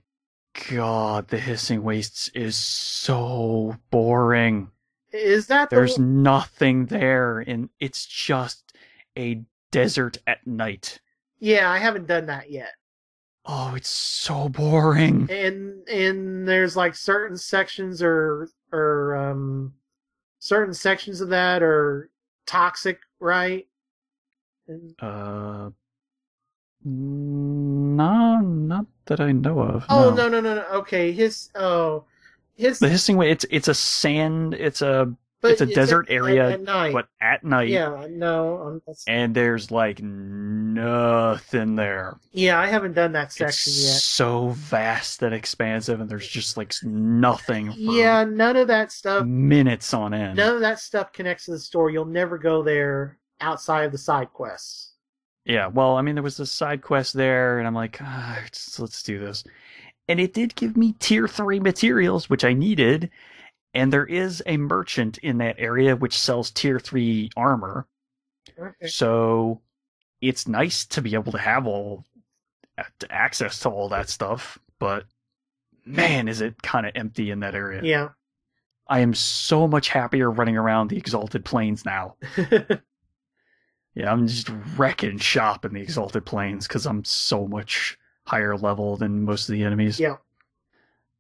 God, the Hissing Wastes is so boring. Is that There's nothing there, and it's just a desert at night. Yeah, I haven't done that yet. Oh, it's so boring. And there's like certain sections or certain sections of that are toxic, right? No, not that I know of. Oh, no. no. Okay, his The Hissing Way. It's a sand. It's a desert area, at night. but at night. Yeah, no. And there's like nothing there. Yeah, I haven't done that section It's yet. so vast and expansive, and there's just like nothing. Yeah, none of that stuff. Minutes on end. None of that stuff connects to the story. You'll never go there outside of the side quests. Yeah, well, I mean, there was a side quest there, and I'm like, let's do this. And it did give me tier 3 materials, which I needed, and there is a merchant in that area which sells tier 3 armor. Okay. So it's nice to be able to have access to all that stuff, but man, is it kind of empty in that area. Yeah. I am so much happier running around the Exalted Plains now. Yeah, I'm just wrecking shop in the Exalted Plains because I'm so much higher level than most of the enemies. Yeah.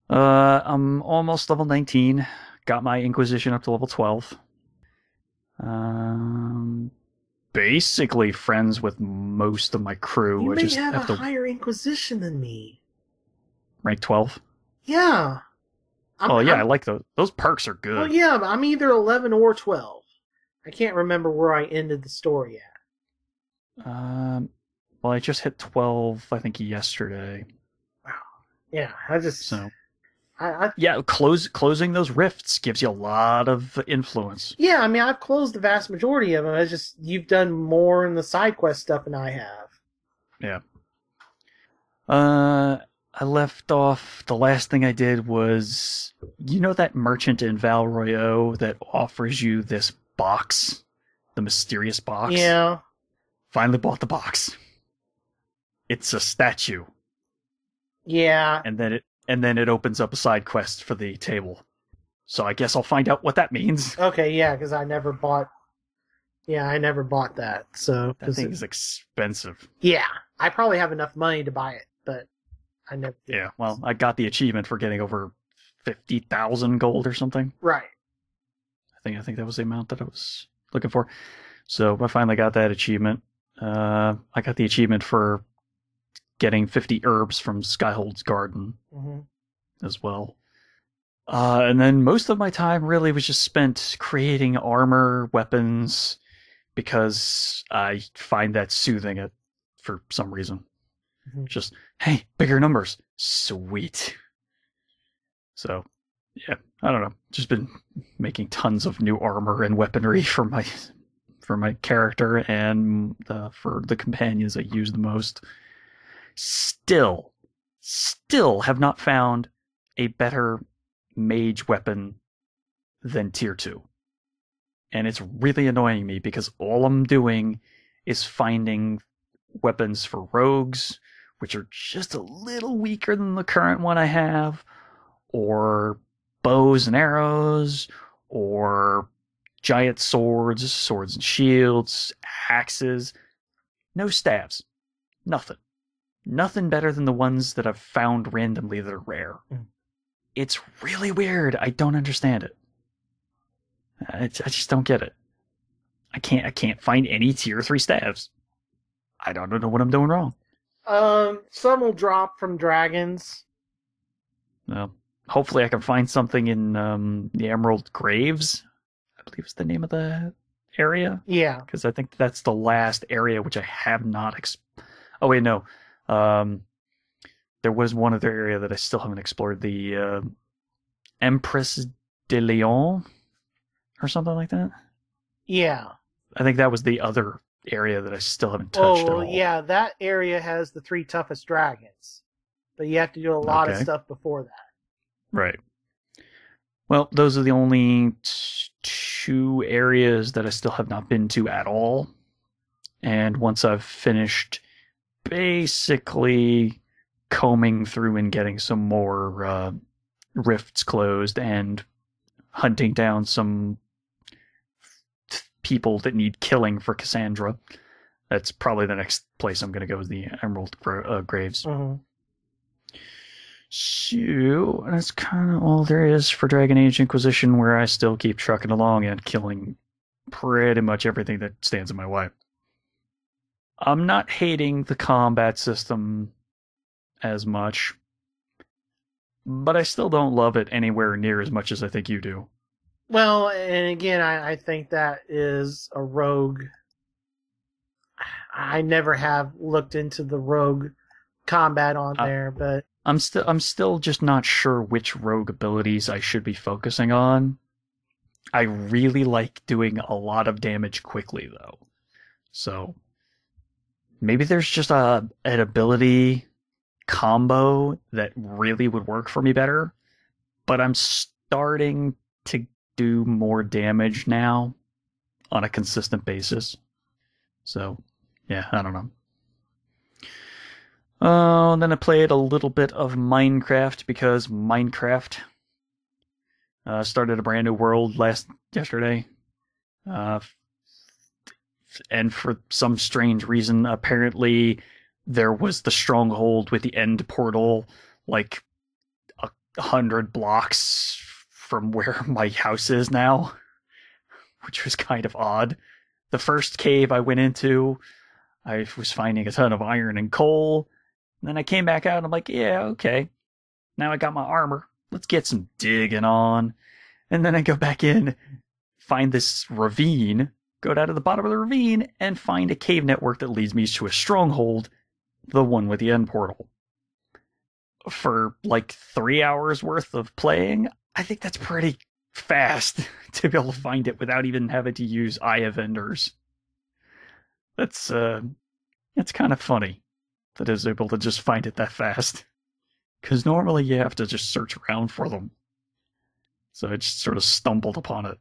I'm almost level 19. Got my Inquisition up to level 12. Basically friends with most of my crew. You may have a higher Inquisition than me. Rank 12? Yeah. I like those. Those perks are good. Well, yeah, but I'm either 11 or 12. I can't remember where I ended the story at. Well, I just hit 12, I think, yesterday. Wow. Yeah, closing those rifts gives you a lot of influence. Yeah, I mean, I've closed the vast majority of them. It's just you've done more in the side quest stuff than I have. Yeah. I left off, the last thing I did was, that merchant in Val Royeaux that offers you this box? The mysterious box? Yeah. Finally bought the box. It's a statue. Yeah. And then it opens up a side quest for the table. So I guess I'll find out what that means. Okay, yeah, because I never bought that. So that thing is expensive. Yeah. I probably have enough money to buy it, but I never did. Yeah, well, I got the achievement for getting over 50,000 gold or something. Right. I think that was the amount that I was looking for. So I finally got that achievement. I got the achievement for getting 50 herbs from Skyhold's garden as well. And then most of my time really was just spent creating armor, weapons, because I find that soothing for some reason. Just, hey, bigger numbers. Sweet. So, yeah, I don't know. Just been making tons of new armor and weaponry for my character and for the companions I use the most. Still have not found a better mage weapon than tier 2. And it's really annoying me because all I'm doing is finding weapons for rogues, which are just a little weaker than the current one I have, or bows and arrows, or giant swords and shields, axes. No staves. Nothing better than the ones that I've found randomly that are rare. It's really weird. I don't understand it. I just don't get it. I can't find any tier 3 staves. I don't know what I'm doing wrong. Some will drop from dragons. Well, hopefully I can find something in the Emerald Graves, I believe is the name of the area. Yeah. Because I think that's the last area which I have not... Oh, wait, no. There was one other area that I still haven't explored. The Empress de Leon or something like that. Yeah. I think that was the other area that I still haven't touched at all. Yeah, that area has the 3 toughest dragons. But you have to do a lot of stuff before that. Right. Well, those are the only 2 areas that I still have not been to at all. And once I've finished basically combing through and getting some more rifts closed and hunting down some people that need killing for Cassandra. That's probably the next place I'm going to go, is the Emerald Graves. Mm-hmm. So that's kind of all there is for Dragon Age Inquisition, where I still keep trucking along and killing pretty much everything that stands in my way. I'm not hating the combat system as much, but I still don't love it anywhere near as much as I think you do. Well, and again, I think that is a rogue. I never have looked into the rogue combat on there, but I'm still just not sure which rogue abilities I should be focusing on. I really like doing a lot of damage quickly, though. So maybe there's just an ability combo that really would work for me better, but I'm starting to do more damage now on a consistent basis. So, yeah, I don't know. Oh, then I played a little bit of Minecraft, because Minecraft started a brand new world yesterday. And for some strange reason, apparently there was the stronghold with the end portal like 100 blocks from where my house is now, which was kind of odd. The first cave I went into, I was finding a ton of iron and coal. And then I came back out and I'm like, yeah, okay. Now I got my armor. Let's get some digging on. And then I go back in, find this ravine, go down to the bottom of the ravine, and find a cave network that leads me to a stronghold, the one with the end portal. For like 3 hours worth of playing, I think that's pretty fast to be able to find it without even having to use Aya vendors. That's kind of funny that I was able to just find it that fast. Because normally you have to just search around for them. So I just sort of stumbled upon it.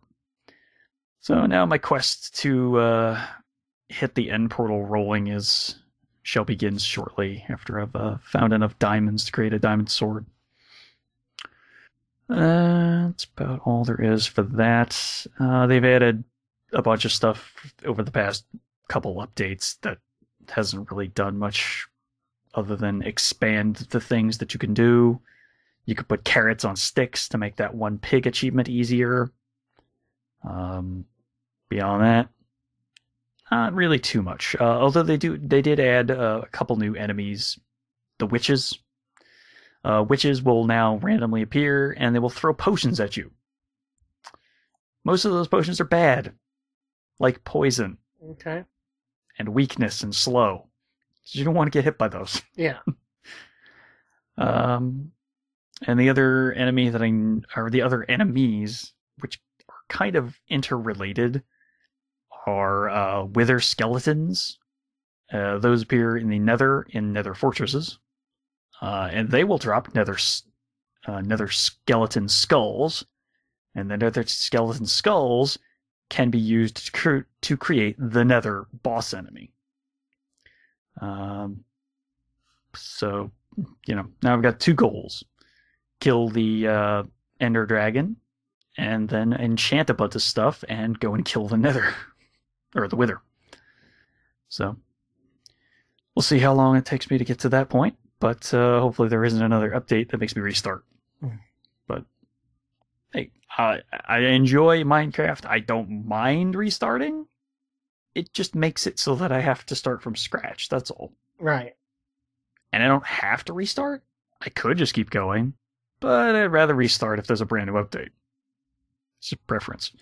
So now my quest to hit the end portal rolling shall begin shortly, after I've found enough diamonds to create a diamond sword. That's about all there is for that. They've added a bunch of stuff over the past couple updates that hasn't really done much other than expand the things that you can do. You could put carrots on sticks to make that one pig achievement easier. Beyond that, not really too much. Although they did add a couple new enemies. The witches. Witches will now randomly appear, and they will throw potions at you. Most of those potions are bad, like poison. Okay. And weakness and slow. So you don't want to get hit by those. Yeah. And the other the other enemies, which are kind of interrelated, are wither skeletons. Those appear in the Nether, in Nether fortresses, and they will drop Nether skeleton skulls, and the Nether skeleton skulls can be used to create the Nether boss enemy. So, now I've got 2 goals. Kill the Ender Dragon, and then enchant a bunch of stuff and go and kill the Nether, or the Wither. So, we'll see how long it takes me to get to that point, but hopefully there isn't another update that makes me restart. But, hey, I enjoy Minecraft. I don't mind restarting. It just makes it so that I have to start from scratch, that's all. Right. And I don't have to restart. I could just keep going, but I'd rather restart if there's a brand new update. It's a preference.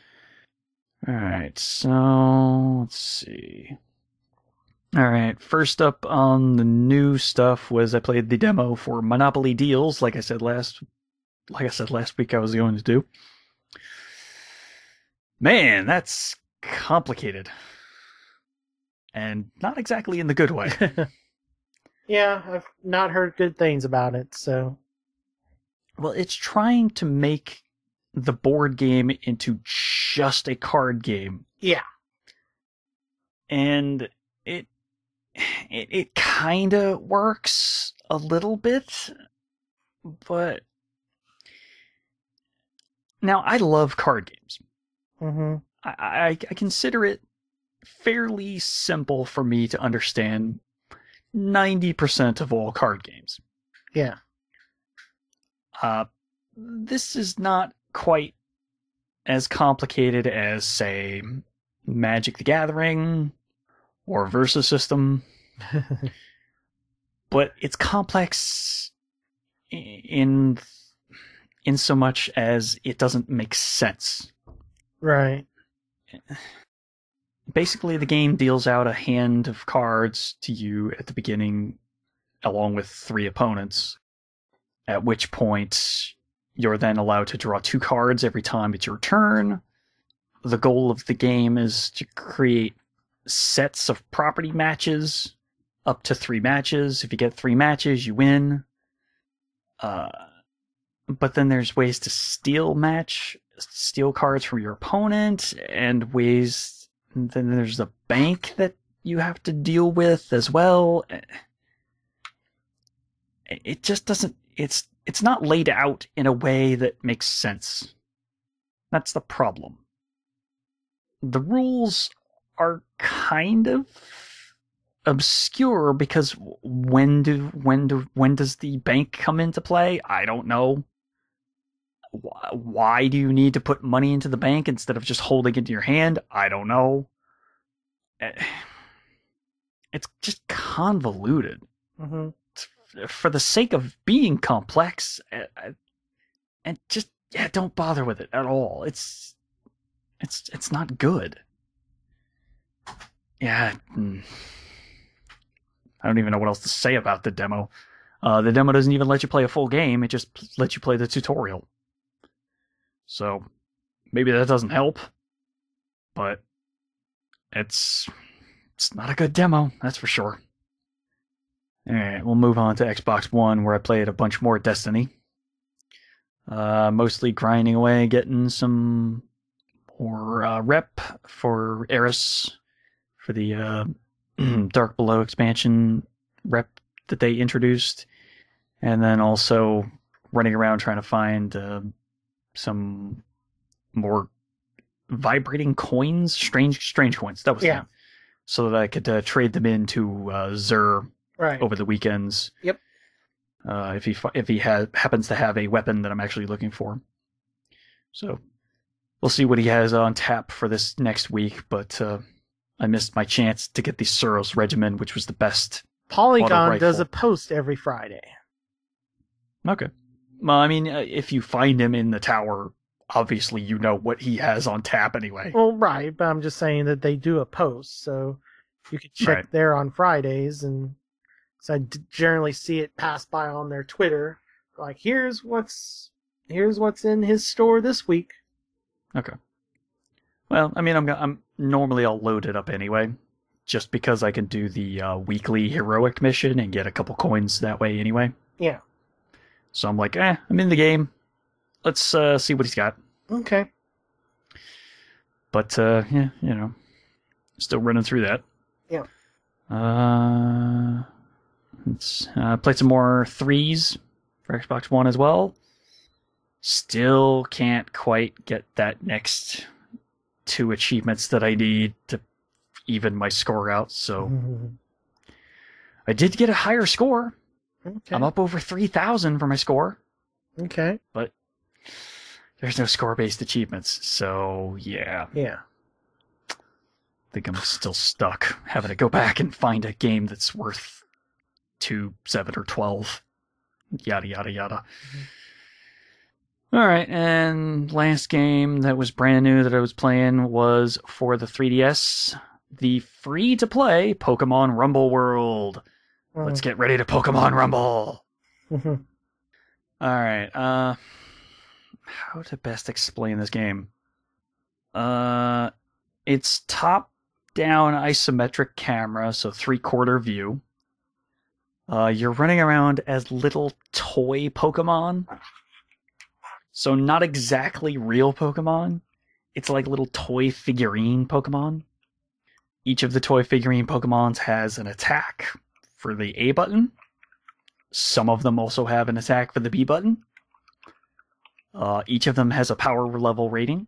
Alright, so let's see. Alright, first up on the new stuff was I played the demo for Monopoly Deals, like I said last week I was going to do. Man, that's complicated. And not exactly in the good way. Yeah, I've not heard good things about it, so. Well, it's trying to make the board game into just a card game. Yeah. And it kind of works a little bit, but now I love card games. Mm-hmm. I consider it fairly simple for me to understand 90% of all card games. Yeah. This is not quite as complicated as, say, Magic the Gathering or Versus System, but it's complex in so much as it doesn't make sense. Right. Basically, the game deals out a hand of cards to you at the beginning, along with 3 opponents, at which point you're then allowed to draw 2 cards every time it's your turn. The goal of the game is to create sets of property matches, up to 3 matches. If you get 3 matches, you win. But then there's ways to steal cards from your opponent, and ways. Then there's the bank that you have to deal with as well. It just doesn't. It's not laid out in a way that makes sense. That's the problem. The rules are kind of obscure because when does the bank come into play? I don't know. Why do you need to put money into the bank instead of just holding it in your hand? I don't know. It's just convoluted. Mm-hmm. For the sake of being complex, and just don't bother with it at all. It's not good. Yeah, I don't even know what else to say about the demo. The demo doesn't even let you play a full game. It just lets you play the tutorial. So maybe that doesn't help, but it's not a good demo, that's for sure. Alright, we'll move on to Xbox One, where I played a bunch more Destiny. Mostly grinding away, getting some more rep for Eris, for the Dark Below expansion rep that they introduced, and then also running around trying to find some more vibrating coins, strange coins. That was the name. So that I could trade them into Xur over the weekends. Yep. If he happens to have a weapon that I'm actually looking for. So we'll see what he has on tap for this next week. But I missed my chance to get the Suros regimen, which was the best. Polygon does a post every Friday. Okay. Well, I mean, if you find him in the tower, obviously you know what he has on tap anyway. Well, right, but I'm just saying that they do a post, so you could check there on Fridays, and so I generally see it pass by on their Twitter. Like, here's what's in his store this week. Okay. Well, I mean, I'm normally I'll load it up anyway, just because I can do the weekly heroic mission and get a couple coins that way anyway. Yeah. So I'm like, I'm in the game. Let's see what he's got. Okay. But still running through that. Yeah. Let's play some more 3s for Xbox One as well. Still can't quite get that next 2 achievements that I need to even my score out. So I did get a higher score. Okay. I'm up over 3,000 for my score. Okay. But there's no score-based achievements, so yeah. Yeah. I think I'm still stuck having to go back and find a game that's worth 2, 7, or 12. Yada, yada, yada. Alright, and last game that was brand new that I was playing was for the 3DS, the free-to-play Pokemon Rumble World. Let's get ready to Pokemon Rumble! Alright, how to best explain this game? It's top-down isometric camera, so 3/4 view. You're running around as little toy Pokemon. So not exactly real Pokemon. It's like little toy figurine Pokemon. Each of the toy figurine Pokemons has an attack for the A button. Some of them also have an attack for the B button. Each of them has a power level rating.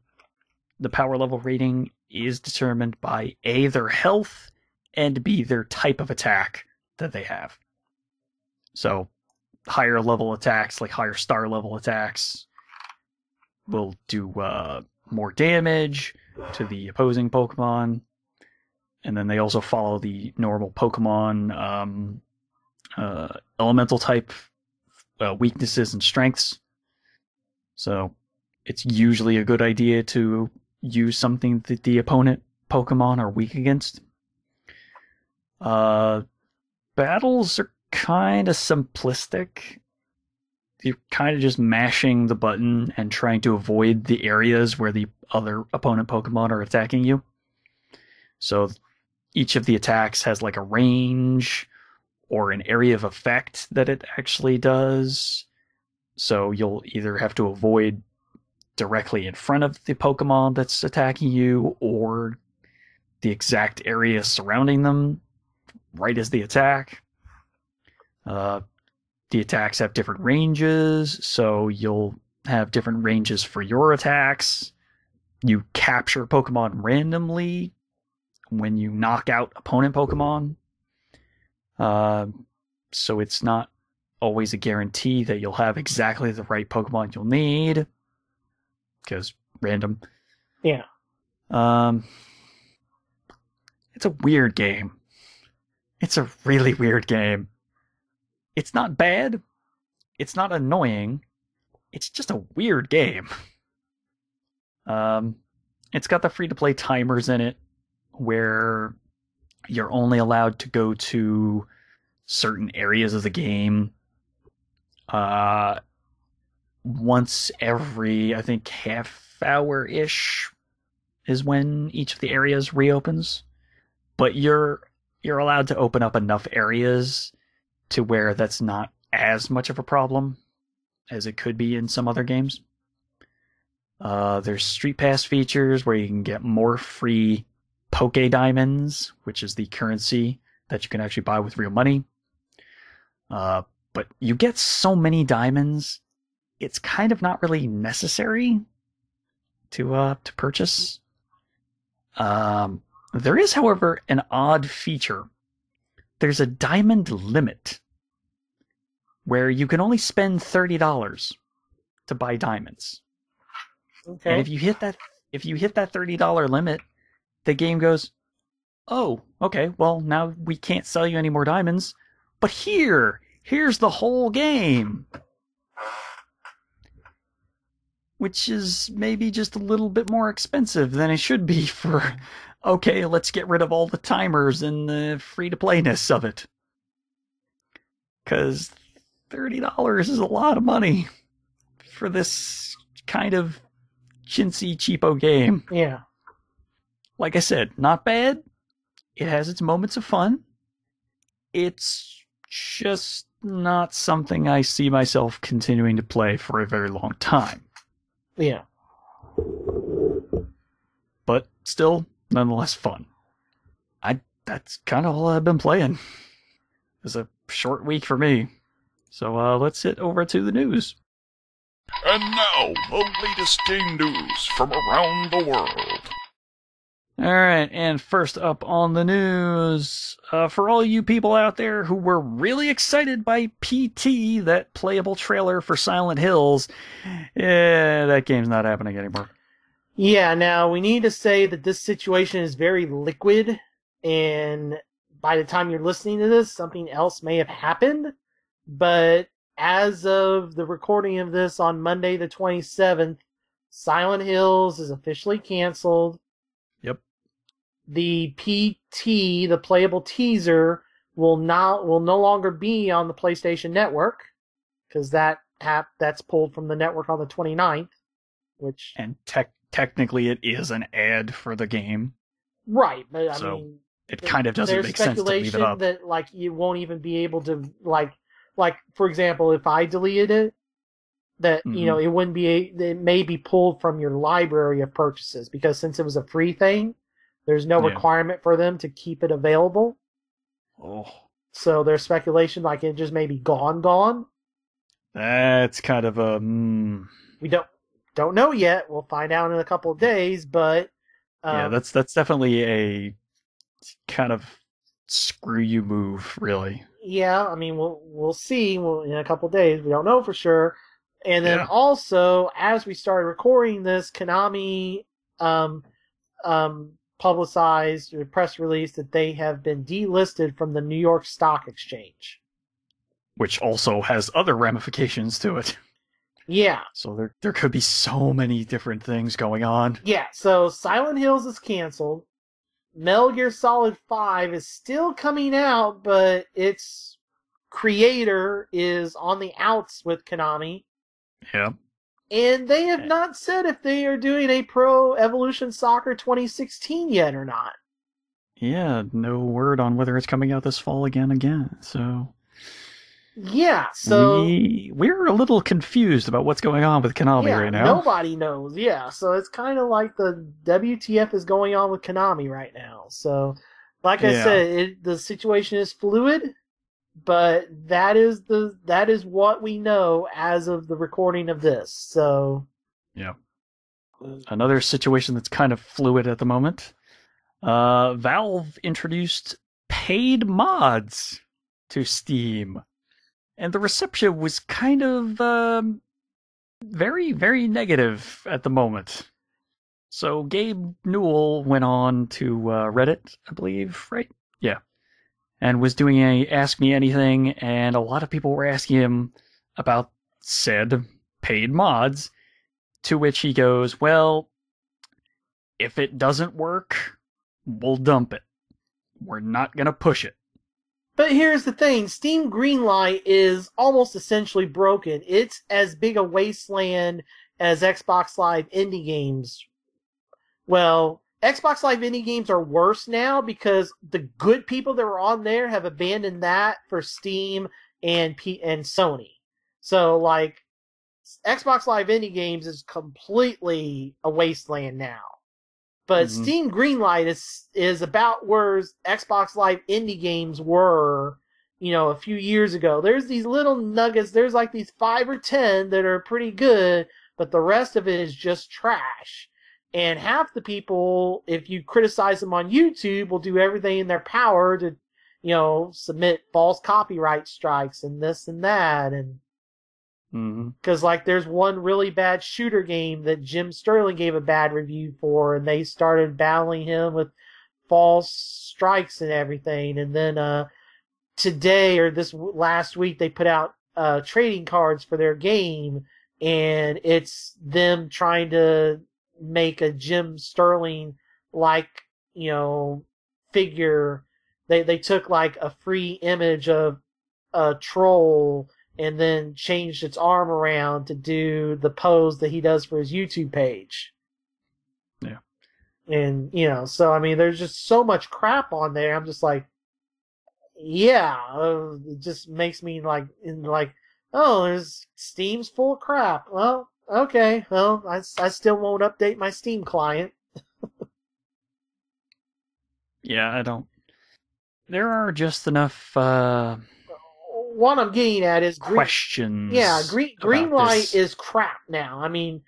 The power level rating is determined by A, their health, and B, their type of attack that they have. So, higher level attacks, like higher star level attacks, will do more damage to the opposing Pokemon. And then they also follow the normal Pokemon elemental type weaknesses and strengths. So it's usually a good idea to use something that the opponent Pokemon are weak against. Battles are kind of simplistic. You're kind of just mashing the button and trying to avoid the areas where the other opponent Pokemon are attacking you. So each of the attacks has like a range or an area of effect that it actually does. So you'll either have to avoid directly in front of the Pokemon that's attacking you, or the exact area surrounding them right as the attack. The attacks have different ranges, so you'll have different ranges for your attacks. You capture Pokemon randomly when you knock out opponent Pokemon. So it's not always a guarantee that you'll have exactly the right Pokemon you'll need, because random. Yeah. It's a weird game. It's a really weird game. It's not bad. It's not annoying. It's just a weird game. It's got the free-to-play timers in it, where you're only allowed to go to certain areas of the game once every, I think, half hour-ish is when each of the areas reopens. But you're allowed to open up enough areas to where that's not as much of a problem as it could be in some other games. There's Street Pass features where you can get more free Poke Diamonds, which is the currency that you can actually buy with real money. But you get so many diamonds, it's kind of not really necessary to purchase. There is, however, an odd feature. There's a diamond limit where you can only spend $30 to buy diamonds. Okay. And if you hit that $30 limit, the game goes, "Oh, okay, well, now we can't sell you any more diamonds, but here's the whole game." Which is maybe just a little bit more expensive than it should be for, okay, let's get rid of all the timers and the free-to-playness of it. Because $30 is a lot of money for this kind of chintzy, cheapo game. Yeah. Like I said, not bad. It has its moments of fun. It's just not something I see myself continuing to play for a very long time. Yeah. But still, nonetheless fun. That's kind of all I've been playing. It was a short week for me. So let's hit over to the news. And now, the latest game news from around the world. Alright, and first up on the news, for all you people out there who were really excited by PT, that playable trailer for Silent Hills, that game's not happening anymore. Yeah, now we need to say that this situation is very liquid, and by the time you're listening to this, something else may have happened, but as of the recording of this on Monday the 27th, Silent Hills is officially canceled. Yep. The PT, the playable teaser, will no longer be on the PlayStation Network, because that's pulled from the network on the 29th, which... And technically it is an ad for the game. Right, but I so mean... It kind of doesn't make sense to leave it up. There's speculation that, like, you won't even be able to, like, for example, if I deleted it, that, you know, it wouldn't be, it may be pulled from your library of purchases, because since it was a free thing, there's no requirement for them to keep it available. Oh. So there's speculation like it just may be gone. That's kind of a... We don't know yet. We'll find out in a couple of days, but... yeah, that's definitely a kind of screw you move, really. Yeah, I mean, we'll see in a couple of days. We don't know for sure. And then also, as we started recording this, Konami publicized a press release that they have been delisted from the New York Stock Exchange. Which also has other ramifications to it. Yeah. So there could be so many different things going on. Yeah, so Silent Hills is canceled. Metal Gear Solid 5 is still coming out, but its creator is on the outs with Konami. Yeah. And they have not said if they are doing a Pro Evolution Soccer 2016 yet or not. Yeah, no word on whether it's coming out this fall again. So yeah, so we're a little confused about what's going on with Konami right now. Nobody knows. Yeah, so it's kind of like the WTF is going on with Konami right now. So, like I said, the situation is fluid, but that is what we know as of the recording of this. So, yeah, another situation that's kind of fluid at the moment. Valve introduced paid mods to Steam. And the reception was kind of very, very negative at the moment. So Gabe Newell went on to Reddit, I believe, right? Yeah. And was doing a Ask Me Anything, and a lot of people were asking him about said paid mods, to which he goes, well, if it doesn't work, we'll dump it. We're not going to push it. But here's the thing, Steam Greenlight is almost essentially broken. It's as big a wasteland as Xbox Live indie games. Well, Xbox Live indie games are worse now because the good people that were on there have abandoned that for Steam and Sony. So, like, Xbox Live indie games is completely a wasteland now. But Steam Greenlight is about where Xbox Live indie games were, a few years ago. There's these little nuggets. There's like these 5 or 10 that are pretty good, but the rest of it is just trash. And half the people, if you criticize them on YouTube, will do everything in their power to, submit false copyright strikes and this and that. And because, like, there's one really bad shooter game that Jim Sterling gave a bad review for, and they started battling him with false strikes and everything. And then today, or this last week, they put out trading cards for their game, and it's them trying to make a Jim Sterling, like, figure. They took, like, a free image of a troll and then changed its arm around to do the pose that he does for his YouTube page. Yeah. And, so, I mean, there's just so much crap on there. I'm just like, it just makes me like, oh, there's Steam's full of crap. Well, okay. Well, I still won't update my Steam client. Yeah, I don't. There are just enough, what I'm getting at is questions. Greenlight is crap now. I mean,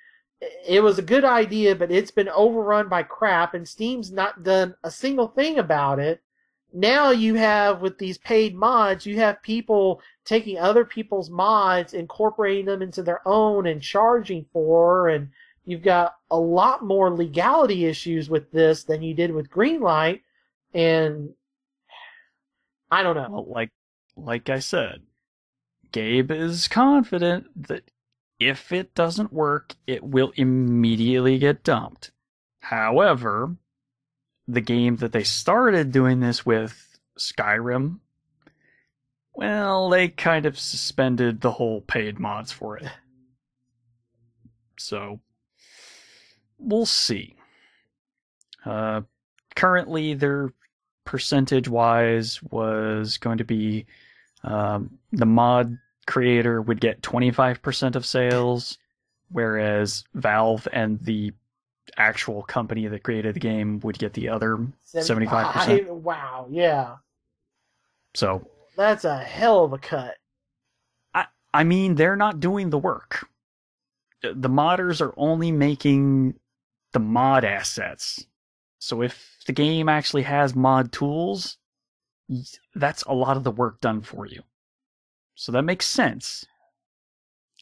it was a good idea, but it's been overrun by crap, and Steam's not done a single thing about it. Now you have, with these paid mods, you have people taking other people's mods, incorporating them into their own, and charging for, and you've got a lot more legality issues with this than you did with Greenlight, and I don't know. Well, like I said, Gabe is confident that if it doesn't work, it will immediately get dumped. However, the game that they started doing this with, Skyrim, well, they kind of suspended the whole paid mods for it. So, we'll see. Currently, their percentage-wise was going to be the mod creator would get 25% of sales, whereas Valve and the actual company that created the game would get the other 75%. Wow, yeah. So That's a hell of a cut. I mean, they're not doing the work. The modders are only making the mod assets. So if the game actually has mod tools, that's a lot of the work done for you. So that makes sense.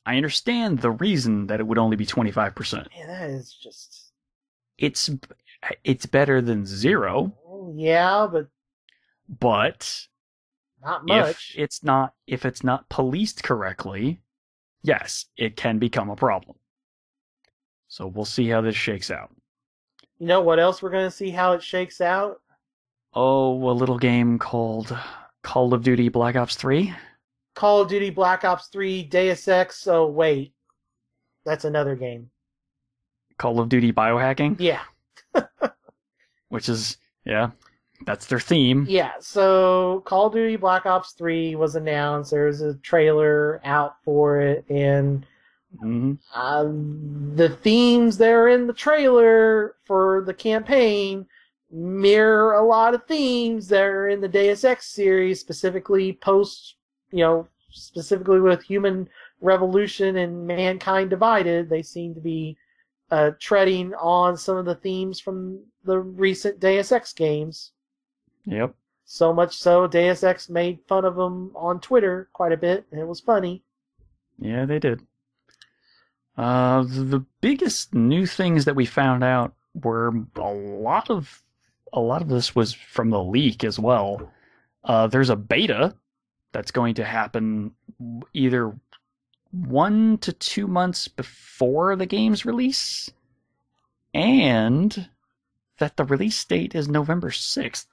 I understand the reason that it would only be 25%. Yeah, that is just... It's better than zero. Yeah, but not much. If it's not policed correctly, yes, it can become a problem. So we'll see how this shakes out. You know what else we're going to see how it shakes out? Oh, a little game called Call of Duty Black Ops 3? Call of Duty Black Ops 3 Deus Ex. Oh, wait. That's another game. Call of Duty Biohacking? Yeah. Which is, yeah, that's their theme. Yeah, so Call of Duty Black Ops 3 was announced. There's a trailer out for it, and the themes that are in the trailer for the campaign mirror a lot of themes that are in the Deus Ex series, specifically specifically with human revolution and mankind divided. They seem to be treading on some of the themes from the recent Deus Ex games. Yep. So much so, Deus Ex made fun of them on Twitter quite a bit, and it was funny. Yeah, they did. The biggest new things that we found out were a lot of this was from the leak as well. There's a beta that's going to happen either 1 to 2 months before the game's release, and that the release date is November 6th,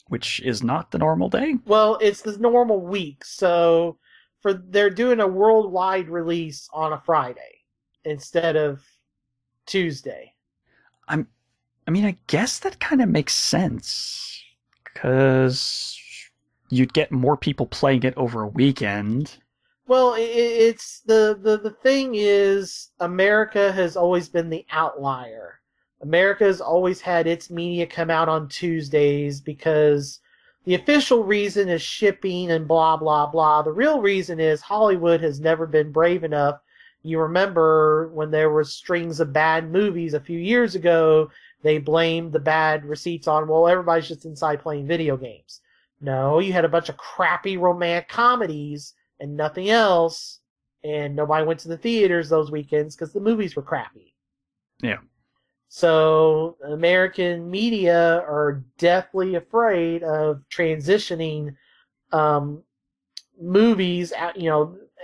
which is not the normal day. Well, it's the normal week, so they're doing a worldwide release on a Friday instead of Tuesday. I mean, I guess that kind of makes sense, because you'd get more people playing it over a weekend. Well, it's the thing is, America has always been the outlier. America has always had its media come out on Tuesdays because the official reason is shipping and blah, blah, blah. The real reason is Hollywood has never been brave enough. You remember when there were strings of bad movies a few years ago, they blamed the bad receipts on, well, everybody's just inside playing video games. No, you had a bunch of crappy romantic comedies and nothing else, and nobody went to the theaters those weekends because the movies were crappy. Yeah. So American media are deathly afraid of transitioning movies.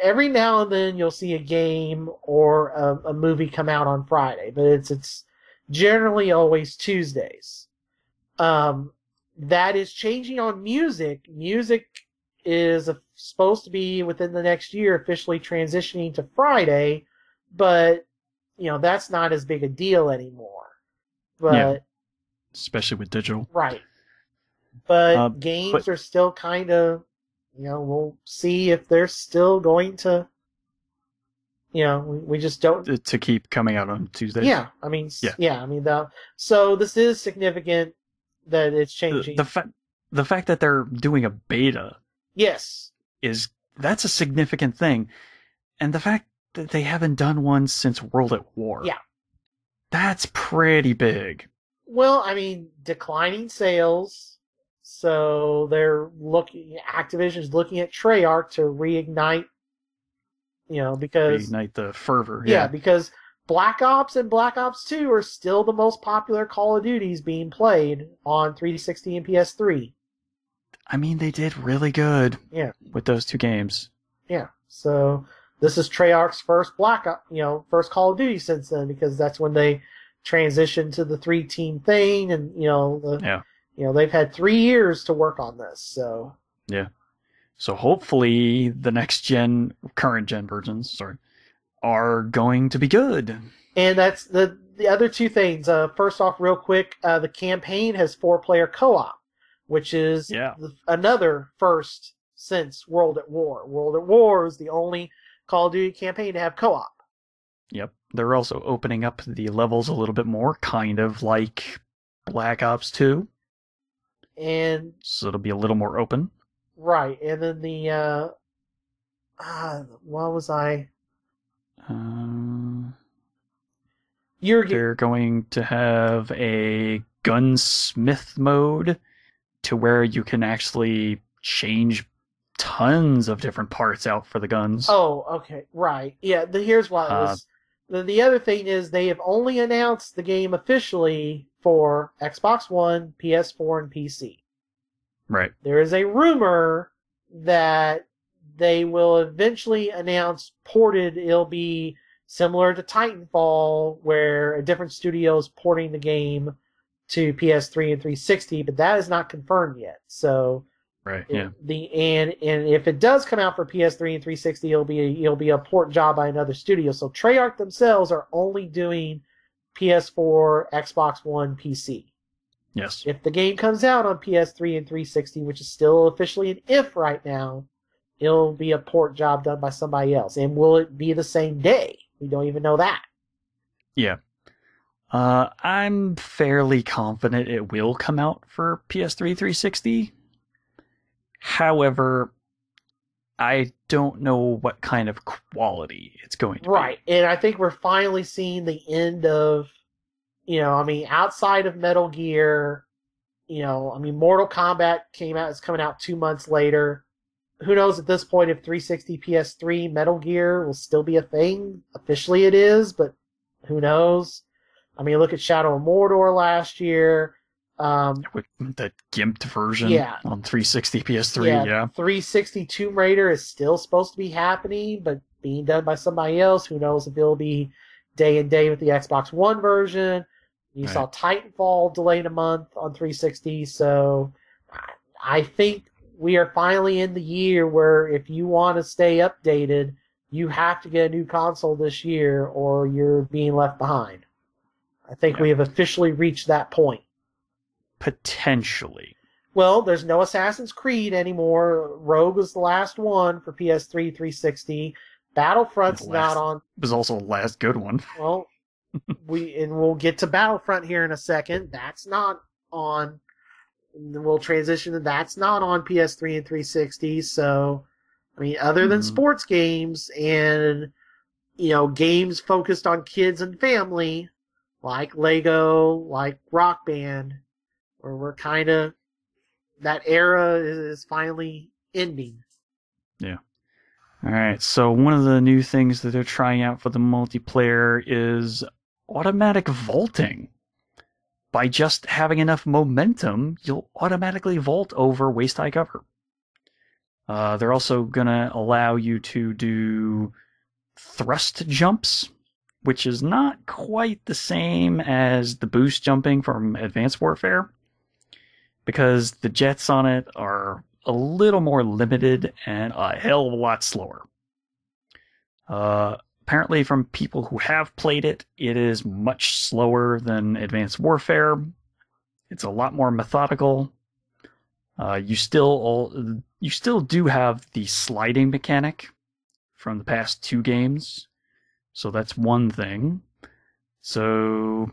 Every now and then you'll see a game or a movie come out on Friday, but it's generally always Tuesdays. That is changing on music. Music is supposed to be within the next year officially transitioning to Friday, but that's not as big a deal anymore. But yeah, especially with digital. Right. But games are still kind of, we'll see if they're still going to, we just don't. To keep coming out on Tuesdays? Yeah. So this is significant that it's changing. The fact that they're doing a beta. Yes. That's a significant thing. And the fact that they haven't done one since World at War. Yeah. That's pretty big. Well, declining sales. So Activision's looking at Treyarch to reignite, because... Reignite the fervor. Yeah, because Black Ops and Black Ops 2 are still the most popular Call of Duties being played on 360 and PS3. They did really good. Yeah. With those two games. Yeah. So this is Treyarch's first first Call of Duty since then, because that's when they transitioned to the 3-team thing, and they've had 3 years to work on this. So yeah. So hopefully the current gen versions, are going to be good. And that's the other two things. First off, real quick, the campaign has 4-player co-op, which is another first since World at War. World at War is the only Call of Duty campaign to have co-op. Yep. They're also opening up the levels a little bit more, kind of like Black Ops 2. And so it'll be a little more open. Right, and then the what was I? They're going to have a gunsmith mode to where you can actually change tons of different parts out for the guns. Oh, okay, right. Yeah, here's what it was. The other thing is they have only announced the game officially for Xbox One, PS4, and PC. Right. There is a rumor that they will eventually announce ported. It'll be similar to Titanfall, where a different studio is porting the game to PS3 and 360, but that is not confirmed yet. So, right, yeah. And if it does come out for PS3 and 360, it'll be a port job by another studio. So Treyarch themselves are only doing PS4, Xbox One, PC. Yes. If the game comes out on PS3 and 360, which is still officially an if right now, it'll be a port job done by somebody else. And will it be the same day? We don't even know that. Yeah. I'm fairly confident it will come out for PS3 360. However, I don't know what kind of quality it's going to be. Right. And I think we're finally seeing the end of, outside of Metal Gear, Mortal Kombat is coming out 2 months later. Who knows at this point if 360 PS3 Metal Gear will still be a thing? Officially it is, but who knows? Look at Shadow of Mordor last year. With the gimped version on 360 PS3, yeah. 360 Tomb Raider is still supposed to be happening, but being done by somebody else. Who knows if it'll be day and day with the Xbox One version. You saw Titanfall delayed a month on 360, so I think we are finally in the year where if you want to stay updated, you have to get a new console this year or you're being left behind. I think we have officially reached that point. Potentially. Well, there's no Assassin's Creed anymore. Rogue was the last one for PS3 360. Battlefront's not on. It was also the last good one. Well, we'll get to Battlefront here in a second. That's not on. We'll transition to that's not on PS3 and 360. So, other than sports games and games focused on kids and family, like Lego, like Rock Band, where we're kind of that era is finally ending. Yeah. All right. So one of the new things that they're trying out for the multiplayer is automatic vaulting. By just having enough momentum, you'll automatically vault over waist-high cover. They're also going to allow you to do thrust jumps, which is not quite the same as the boost jumping from Advanced Warfare, because the jets on it are a little more limited and a hell of a lot slower. Apparently, from people who have played it, it is much slower than Advanced Warfare. It's a lot more methodical. You still do have the sliding mechanic from the past 2 games, so that's one thing. So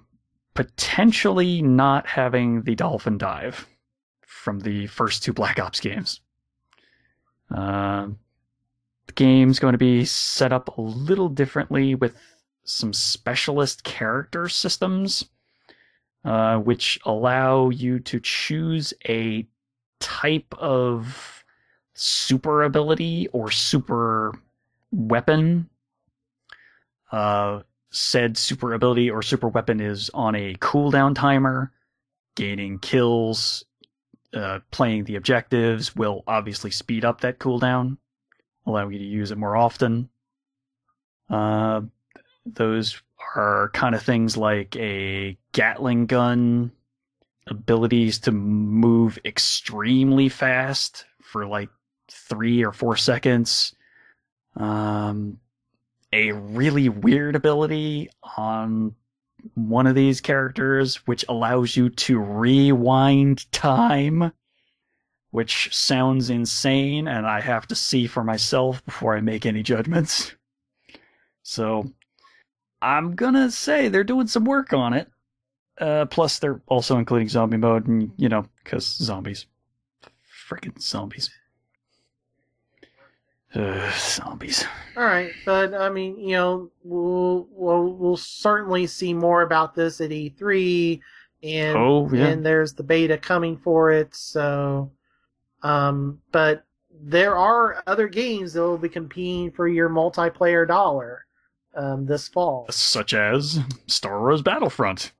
potentially not having the dolphin dive from the first 2 Black Ops games. The game's going to be set up a little differently with some specialist character systems, which allow you to choose a type of super ability or super weapon. Said super ability or super weapon is on a cooldown timer. Gaining kills, playing the objectives will obviously speed up that cooldown, allow you to use it more often. Those are kind of things like a Gatling gun, abilities to move extremely fast for like 3 or 4 seconds. A really weird ability on one of these characters, which allows you to rewind time, which sounds insane, and I have to see for myself before I make any judgments. So I'm gonna say they're doing some work on it. Plus, they're also including zombie mode, and because zombies. Freaking zombies. Zombies. All right, but I mean, we'll certainly see more about this at E3, and there's the beta coming for it. So, but there are other games that will be competing for your multiplayer dollar this fall, such as Star Wars Battlefront.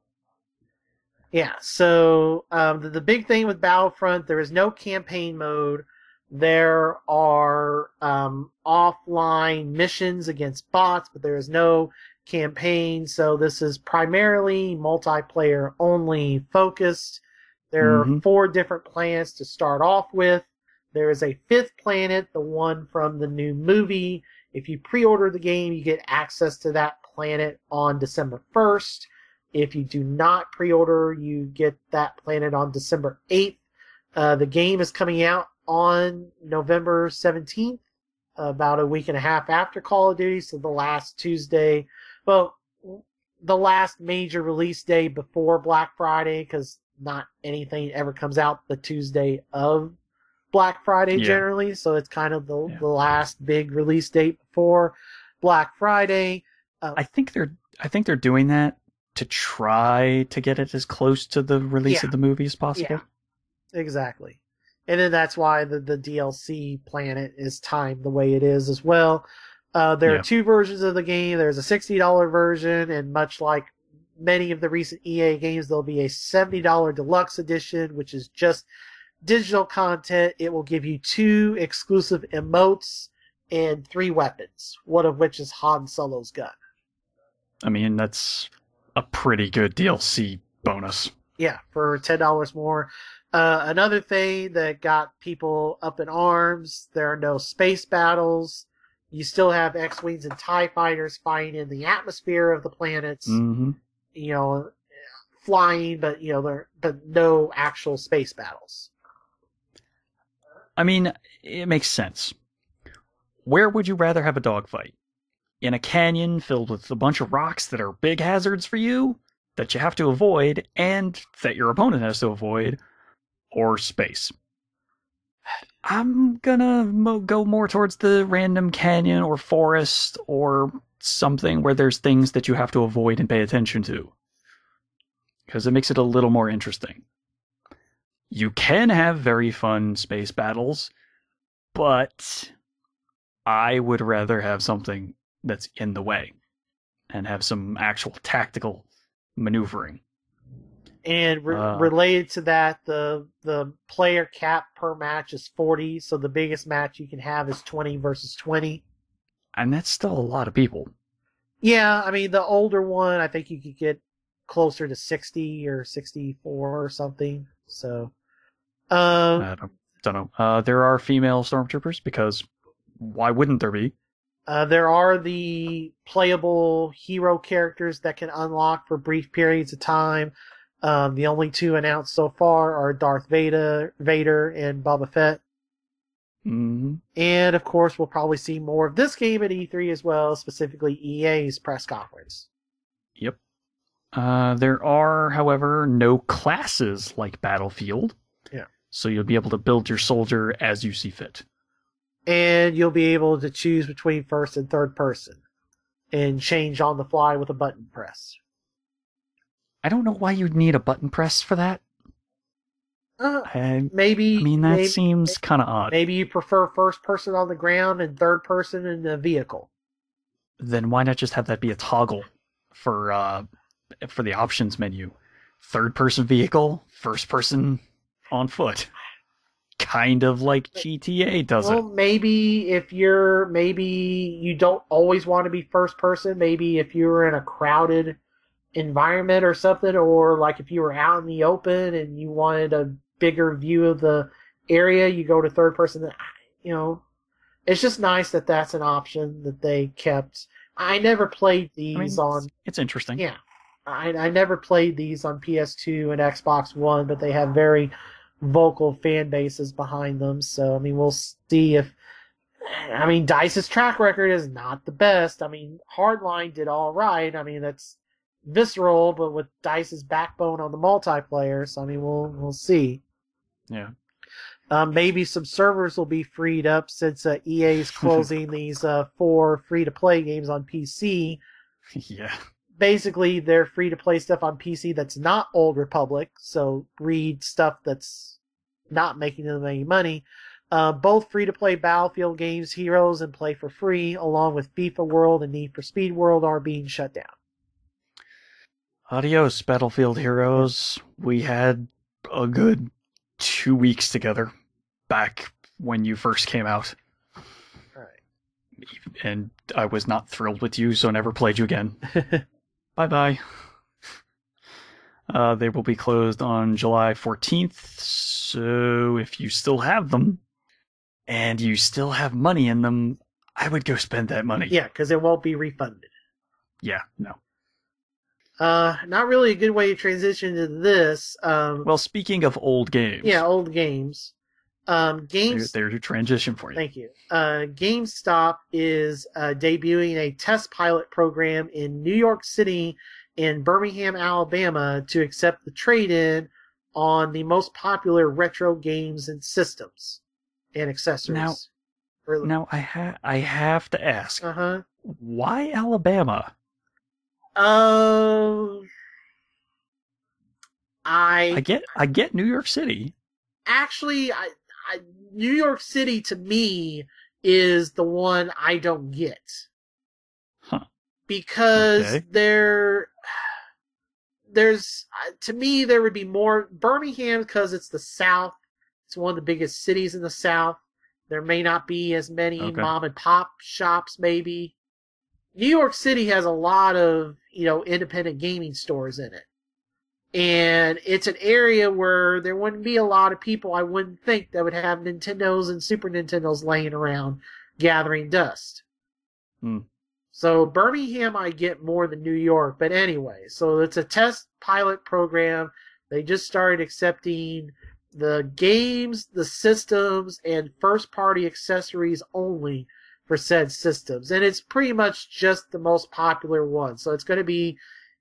Yeah. So the big thing with Battlefront, there is no campaign mode. There are offline missions against bots, but there is no campaign. So this is primarily multiplayer only focused. There are 4 different planets to start off with. There is a 5th planet, the one from the new movie. If you pre-order the game, you get access to that planet on December 1st. If you do not pre-order, you get that planet on December 8th. The game is coming out on November 17th, about a week and a half after Call of Duty, so the last Tuesday. Well, the last major release day before Black Friday, because not anything ever comes out the Tuesday of Black Friday generally, so it's kind of the last big release date before Black Friday. I think they're doing that to try to get it as close to the release of the movie as possible. Yeah, exactly. And then that's why the DLC planet is timed the way it is as well. There are 2 versions of the game. There's a $60 version, and much like many of the recent EA games, there'll be a $70 deluxe edition, which is just digital content. It will give you 2 exclusive emotes and 3 weapons, one of which is Han Solo's gun. I mean, that's a pretty good DLC bonus. Yeah, for $10 more. Another thing that got people up in arms, there are no space battles. You still have X-Wings and TIE fighters fighting in the atmosphere of the planets. Mm-hmm. Flying, but but no actual space battles. I mean, it makes sense. Where would you rather have a dogfight? In a canyon filled with a bunch of rocks that are big hazards for you, that you have to avoid, and that your opponent has to avoid, or space? I'm gonna go more towards the random canyon or forest or something where there's things that you have to avoid and pay attention to. Because it makes it a little more interesting. You can have very fun space battles, but I would rather have something that's in the way and have some actual tactical maneuvering. And related to that, the player cap per match is 40, so the biggest match you can have is 20 versus 20. And that's still a lot of people. Yeah, I mean, the older one, I think you could get closer to 60 or 64 or something. So, I don't know. There are female stormtroopers, because why wouldn't there be? There are the playable hero characters that can unlock for brief periods of time. The only 2 announced so far are Darth Vader and Boba Fett. Mm-hmm. And of course, we'll probably see more of this game at E3 as well, specifically EA's press conference. Yep. There are, however, no classes like Battlefield. Yeah. So you'll be able to build your soldier as you see fit. And you'll be able to choose between first and third person and change on the fly with a button press. I don't know why you'd need a button press for that. Maybe. I mean, that seems kind of odd. Maybe you prefer first person on the ground and third person in the vehicle. Then why not just have that be a toggle for the options menu? Third person vehicle, first person on foot. Kind of like GTA does it. Well, maybe you don't always want to be first person. Maybe if you were in a crowded environment or something, or like if you were out in the open and you wanted a bigger view of the area, you go to third person. It's just nice that that's an option that they kept. I never played these on. It's interesting. Yeah, I never played these on PS2 and Xbox One, but they have very vocal fan bases behind them. So, I mean, we'll see if... I mean, DICE's track record is not the best. I mean, Hardline did all right. I mean, that's visceral, but with DICE's backbone on the multiplayer. So, I mean, we'll see. Yeah. Maybe some servers will be freed up since EA is closing these 4 free-to-play games on PC. Yeah. Basically, they're free-to-play stuff on PC that's not Old Republic, so read stuff that's not making them any money. Both free-to-play Battlefield games, Heroes and Play for Free, along with FIFA World and Need for Speed World, are being shut down. Adios, Battlefield Heroes. We had a good 2 weeks together back when you first came out. Right. And I was not thrilled with you, so never played you again. Bye-bye. They will be closed on July 14th, so if you still have them, and you still have money in them, I would go spend that money. Yeah, because it won't be refunded. Yeah, no. Not really a good way to transition to this. Well, speaking of old games. Yeah, old games. There's your transition for you. Thank you. GameStop is debuting a test pilot program in New York City and Birmingham, Alabama to accept the trade-in on the most popular retro games and systems and accessories. Now I have to ask. Uh-huh. Why Alabama? I get New York City. Actually, New York City to me is the one I don't get. Huh. Because there's to me there would be more Birmingham because it's the South. It's one of the biggest cities in the South. There may not be as many mom and pop shops maybe. New York City has a lot of, independent gaming stores in it. And it's an area where there wouldn't be a lot of people, I wouldn't think, that would have Nintendos and Super Nintendos laying around gathering dust. So Birmingham I get more than New York, but anyway, so it's a test pilot program. They just started accepting the games, the systems, and first-party accessories only for said systems. And it's pretty much just the most popular one. So it's going to be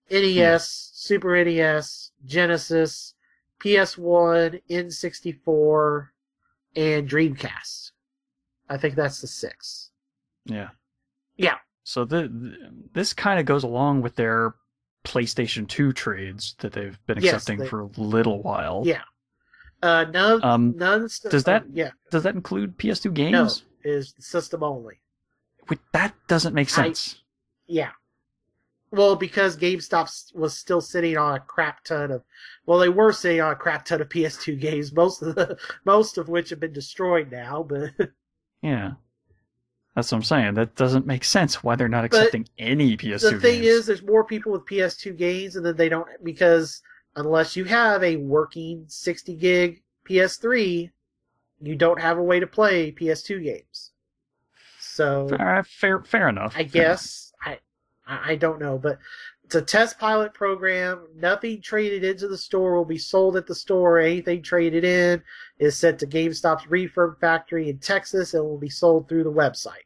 NES, Super NES, Genesis, PS1, N64, and Dreamcast. I think that's the 6. Yeah. Yeah. So this kind of goes along with their PlayStation 2 trades that they've been accepting for a little while. Yeah. None. Does that include PS2 games? No, is the system only. That doesn't make sense. Yeah. Well, because GameStop was still sitting on a crap ton of, they were sitting on a crap ton of PS2 games, most of which have been destroyed now. But yeah, that's what I'm saying. That doesn't make sense. Why they're not accepting any PS2 games. The thing is, there's more people with PS2 games, and then they don't, because unless you have a working 60 gig PS3, you don't have a way to play PS2 games. So fair enough. I guess. I don't know, but it's a test pilot program. Nothing traded into the store will be sold at the store. Anything traded in is sent to GameStop's refurb factory in Texas and will be sold through the website.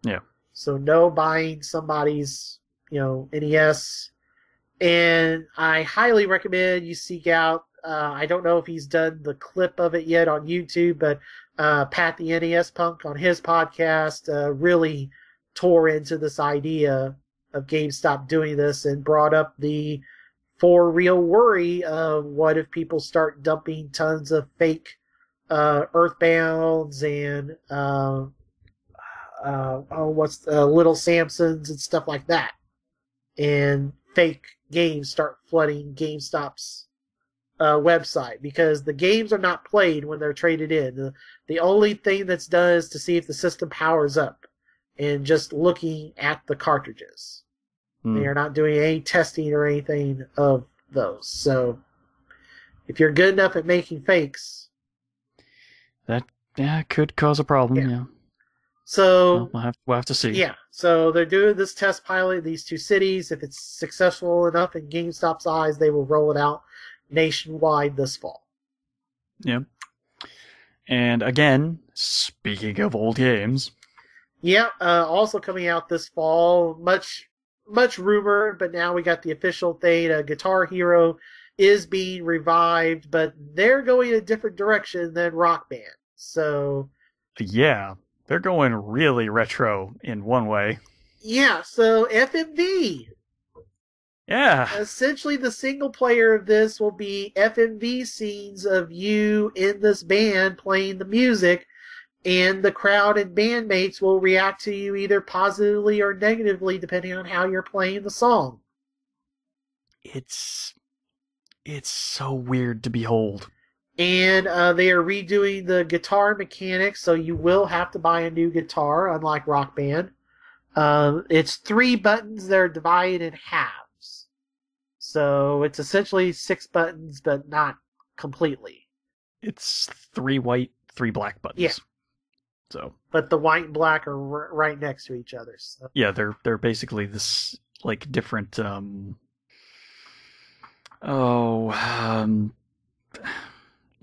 Yeah. So no buying somebody's, NES. And I highly recommend you seek out, I don't know if he's done the clip of it yet on YouTube, but Pat the NES Punk on his podcast really tore into this idea of GameStop doing this and brought up the for real worry of what if people start dumping tons of fake Earthbounds and Little Samsons and stuff like that, and fake games start flooding GameStop's website, because the games are not played when they're traded in. The only thing that's done is to see if the system powers up, and just looking at the cartridges. They are not doing any testing or anything of those. So, if you're good enough at making fakes, that could cause a problem. Yeah. So we'll have to see. Yeah. So they're doing this test pilot in these 2 cities. If it's successful enough in GameStop's eyes, they will roll it out nationwide this fall. Yeah. And again, speaking of old games. Yeah, also coming out this fall, much rumored, but now we got the official thing. Guitar Hero is being revived, but they're going a different direction than Rock Band. So Yeah, they're going really retro in one way. yeah, so FMV. Yeah. Essentially, the single player of this will be FMV scenes of you in this band playing the music, and the crowd and bandmates will react to you either positively or negatively depending on how you're playing the song. It's so weird to behold. And they are redoing the guitar mechanics, so you will have to buy a new guitar, unlike Rock Band. It's 3 buttons that are divided in halves. So it's essentially 6 buttons, but not completely. It's 3 white, 3 black buttons. Yeah. So. But the white and black are right next to each other. So. Yeah, they're basically this like different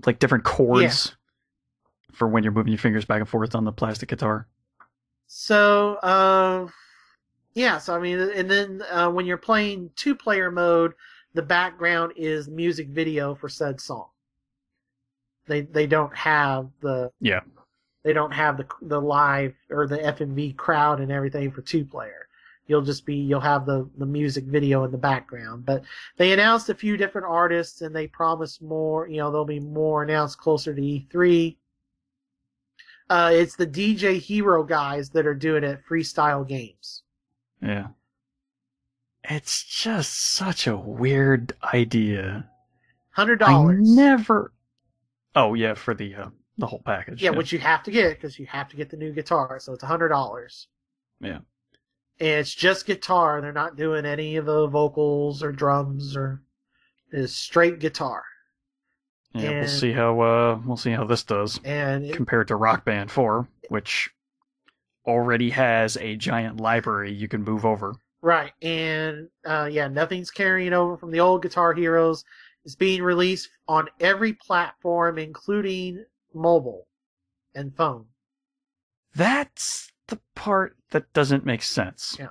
like different chords for when you're moving your fingers back and forth on the plastic guitar. So, so I mean, and then when you're playing 2-player mode, the background is music video for said song. They don't have the the live or the FMV crowd and everything for 2-player. You'll have the music video in the background. But they announced a few different artists and they promised more, there'll be more announced closer to E3. It's the DJ Hero guys that are doing it, Freestyle Games. Yeah. It's just such a weird idea. $100. Oh yeah, for the whole package. Yeah, which you have to get because you have to get the new guitar, so it's $100. Yeah. And it's just guitar. They're not doing any of the vocals or drums or it's straight guitar. Yeah, we'll see how this does compared to Rock Band 4, which already has a giant library you can move over. Right, and nothing's carrying over from the old Guitar Heroes. It's being released on every platform, including mobile and phone. That's the part that doesn't make sense. Yeah.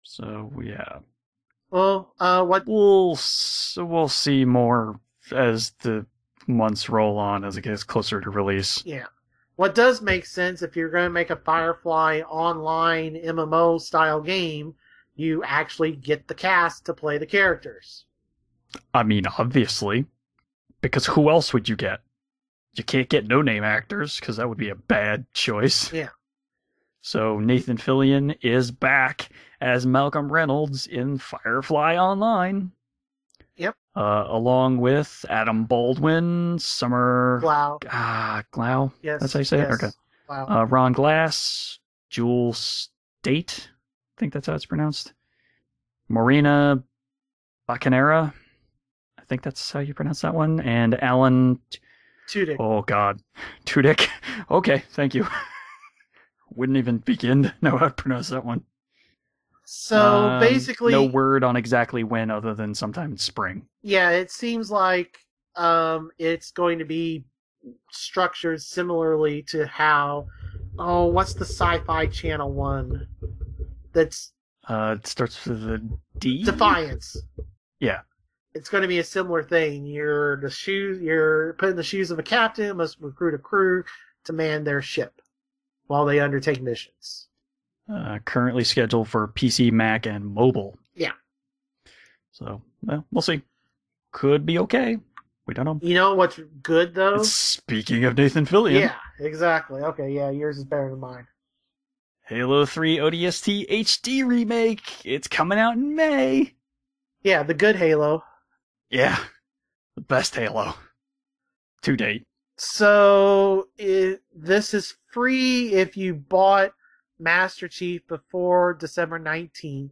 So yeah. Well, what we'll see more as the months roll on as it gets closer to release. Yeah. What does make sense if you're going to make a Firefly online MMO style game, you actually get the cast to play the characters. I mean, obviously, because who else would you get? You can't get no-name actors because that would be a bad choice. Yeah. So Nathan Fillion is back as Malcolm Reynolds in Firefly Online. Yep. Along with Adam Baldwin, Summer Glau. Glau. Yes. That's how you say it. Okay. Wow. Ron Glass, Jewel State. I think that's how it's pronounced. Marina Bacanera. I think that's how you pronounce that one. And Alan Tudyk. Oh God, Tudyk. Okay, thank you. Wouldn't even begin to know how to pronounce that one. So basically, no word on exactly when, other than sometime in spring. Yeah, it seems like it's going to be structured similarly to how. Oh, what's the Sci-Fi Channel one? That's it starts with a D. Defiance. Yeah. It's going to be a similar thing. You're put in the shoes of a captain, must recruit a crew to man their ship while they undertake missions. Currently scheduled for PC, Mac, and mobile. Yeah. So, well, we'll see. Could be okay. We don't know. You know what's good, though? Speaking of Nathan Fillion. Yeah, exactly. Okay, yeah, yours is better than mine. Halo 3 ODST HD remake. It's coming out in May. Yeah, the good Halo. Yeah, the best Halo to date. So this is free if you bought Master Chief before December 19th.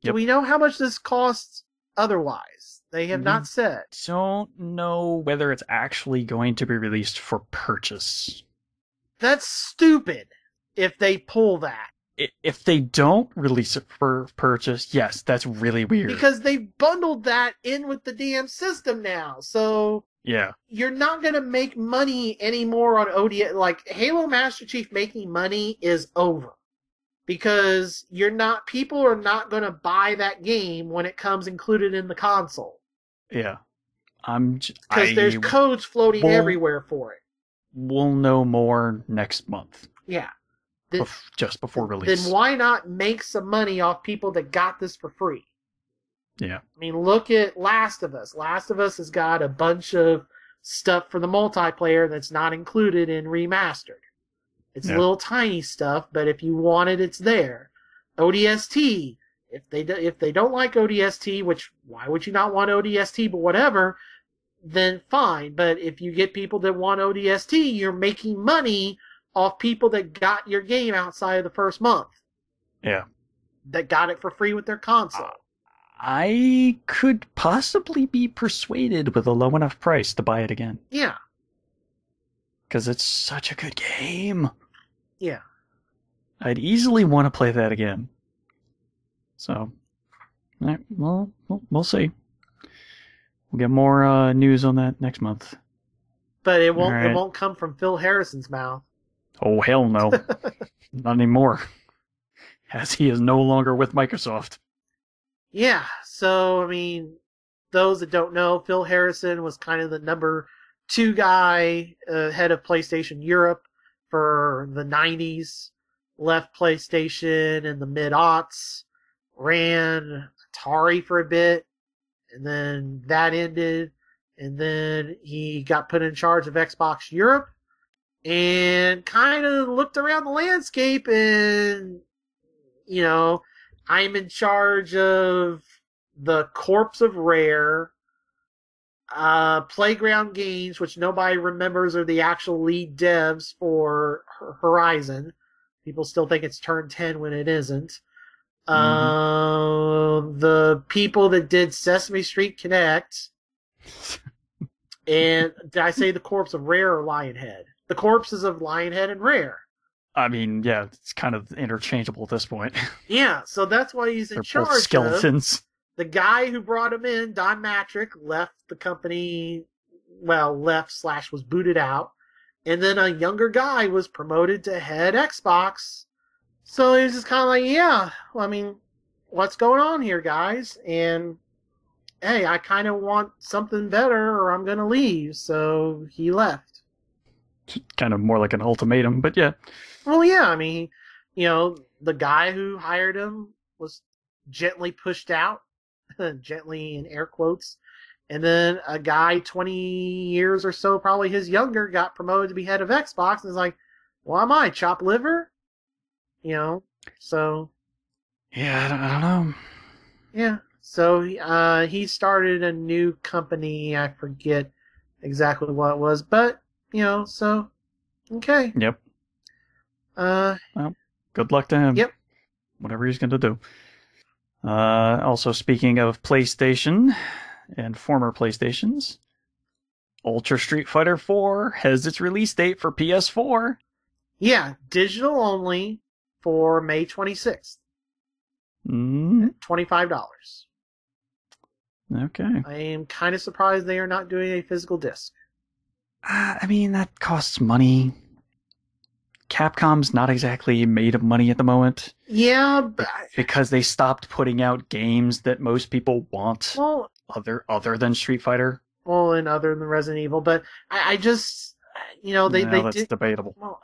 Do we know how much this costs otherwise? They have not said. Don't know whether it's actually going to be released for purchase. That's stupid if they pull that. If they don't release it for purchase, yes, that's really weird. Because they've bundled that in with the damn system now. So yeah, you're not going to make money anymore on ODS. Like, Halo Master Chief making money is over. Because people are not going to buy that game when it comes included in the console. Yeah. Because there's codes floating everywhere for it. We'll know more next month. Yeah. Just before release. Then why not make some money off people that got this for free? Yeah. I mean, look at Last of Us. Last of Us has got a bunch of stuff for the multiplayer that's not included in Remastered. It's little tiny stuff, but if you want it, it's there. ODST. If they don't like ODST, which why would you not want ODST? But whatever, then fine. But if you get people that want ODST, you're making money off people that got your game outside of the first month. Yeah. That got it for free with their console. I could possibly be persuaded with a low enough price to buy it again. Yeah. Because it's such a good game. Yeah. I'd easily want to play that again. So, well, we'll see. We'll get more news on that next month. But it won't. Right. It won't come from Phil Harrison's mouth. Oh hell no, not anymore. As he is no longer with Microsoft. Yeah. So I mean, those that don't know, Phil Harrison was kind of the number 2 guy, head of PlayStation Europe for the 90s. Left PlayStation in the mid-aughts. Ran Atari for a bit, and then that ended, and then he got put in charge of Xbox Europe, and kind of looked around the landscape, and, you know, I'm in charge of the corpse of Rare, Playground Games, which nobody remembers are the actual lead devs for Horizon. People still think it's Turn 10 when it isn't. The people that did Sesame Street Connect, and did I say the corpse of Rare or Lionhead? The corpses of Lionhead and Rare. I mean, yeah, it's kind of interchangeable at this point. Yeah, so that's why he's in charge. Both skeletons. Of. The guy who brought him in, Don Matrick, left the company. Well, left/was booted out, and then a younger guy was promoted to head Xbox. So he was just kind of like, yeah, well, I mean, what's going on here, guys? And, hey, I kind of want something better or I'm going to leave. So he left. Kind of more like an ultimatum, but yeah. Well, yeah, I mean, you know, the guy who hired him was gently pushed out, gently in air quotes. And then a guy 20 years or so, probably his younger, got promoted to be head of Xbox and is like, well, am I chopped liver? You know, so. Yeah, I don't know. Yeah, so he started a new company. I forget exactly what it was, but, you know, so, okay. Yep. Well, good luck to him. Yep. Whatever he's going to do. Also, speaking of PlayStation and former PlayStations, Ultra Street Fighter 4 has its release date for PS4. Yeah, digital only. For May 26th. $25. Okay. I am kind of surprised they are not doing a physical disc. I mean, that costs money. Capcom's not exactly made of money at the moment. Yeah, because they stopped putting out games that most people want. Well, other than Street Fighter. Well, and other than Resident Evil, but I just, you know, that's debatable. Well,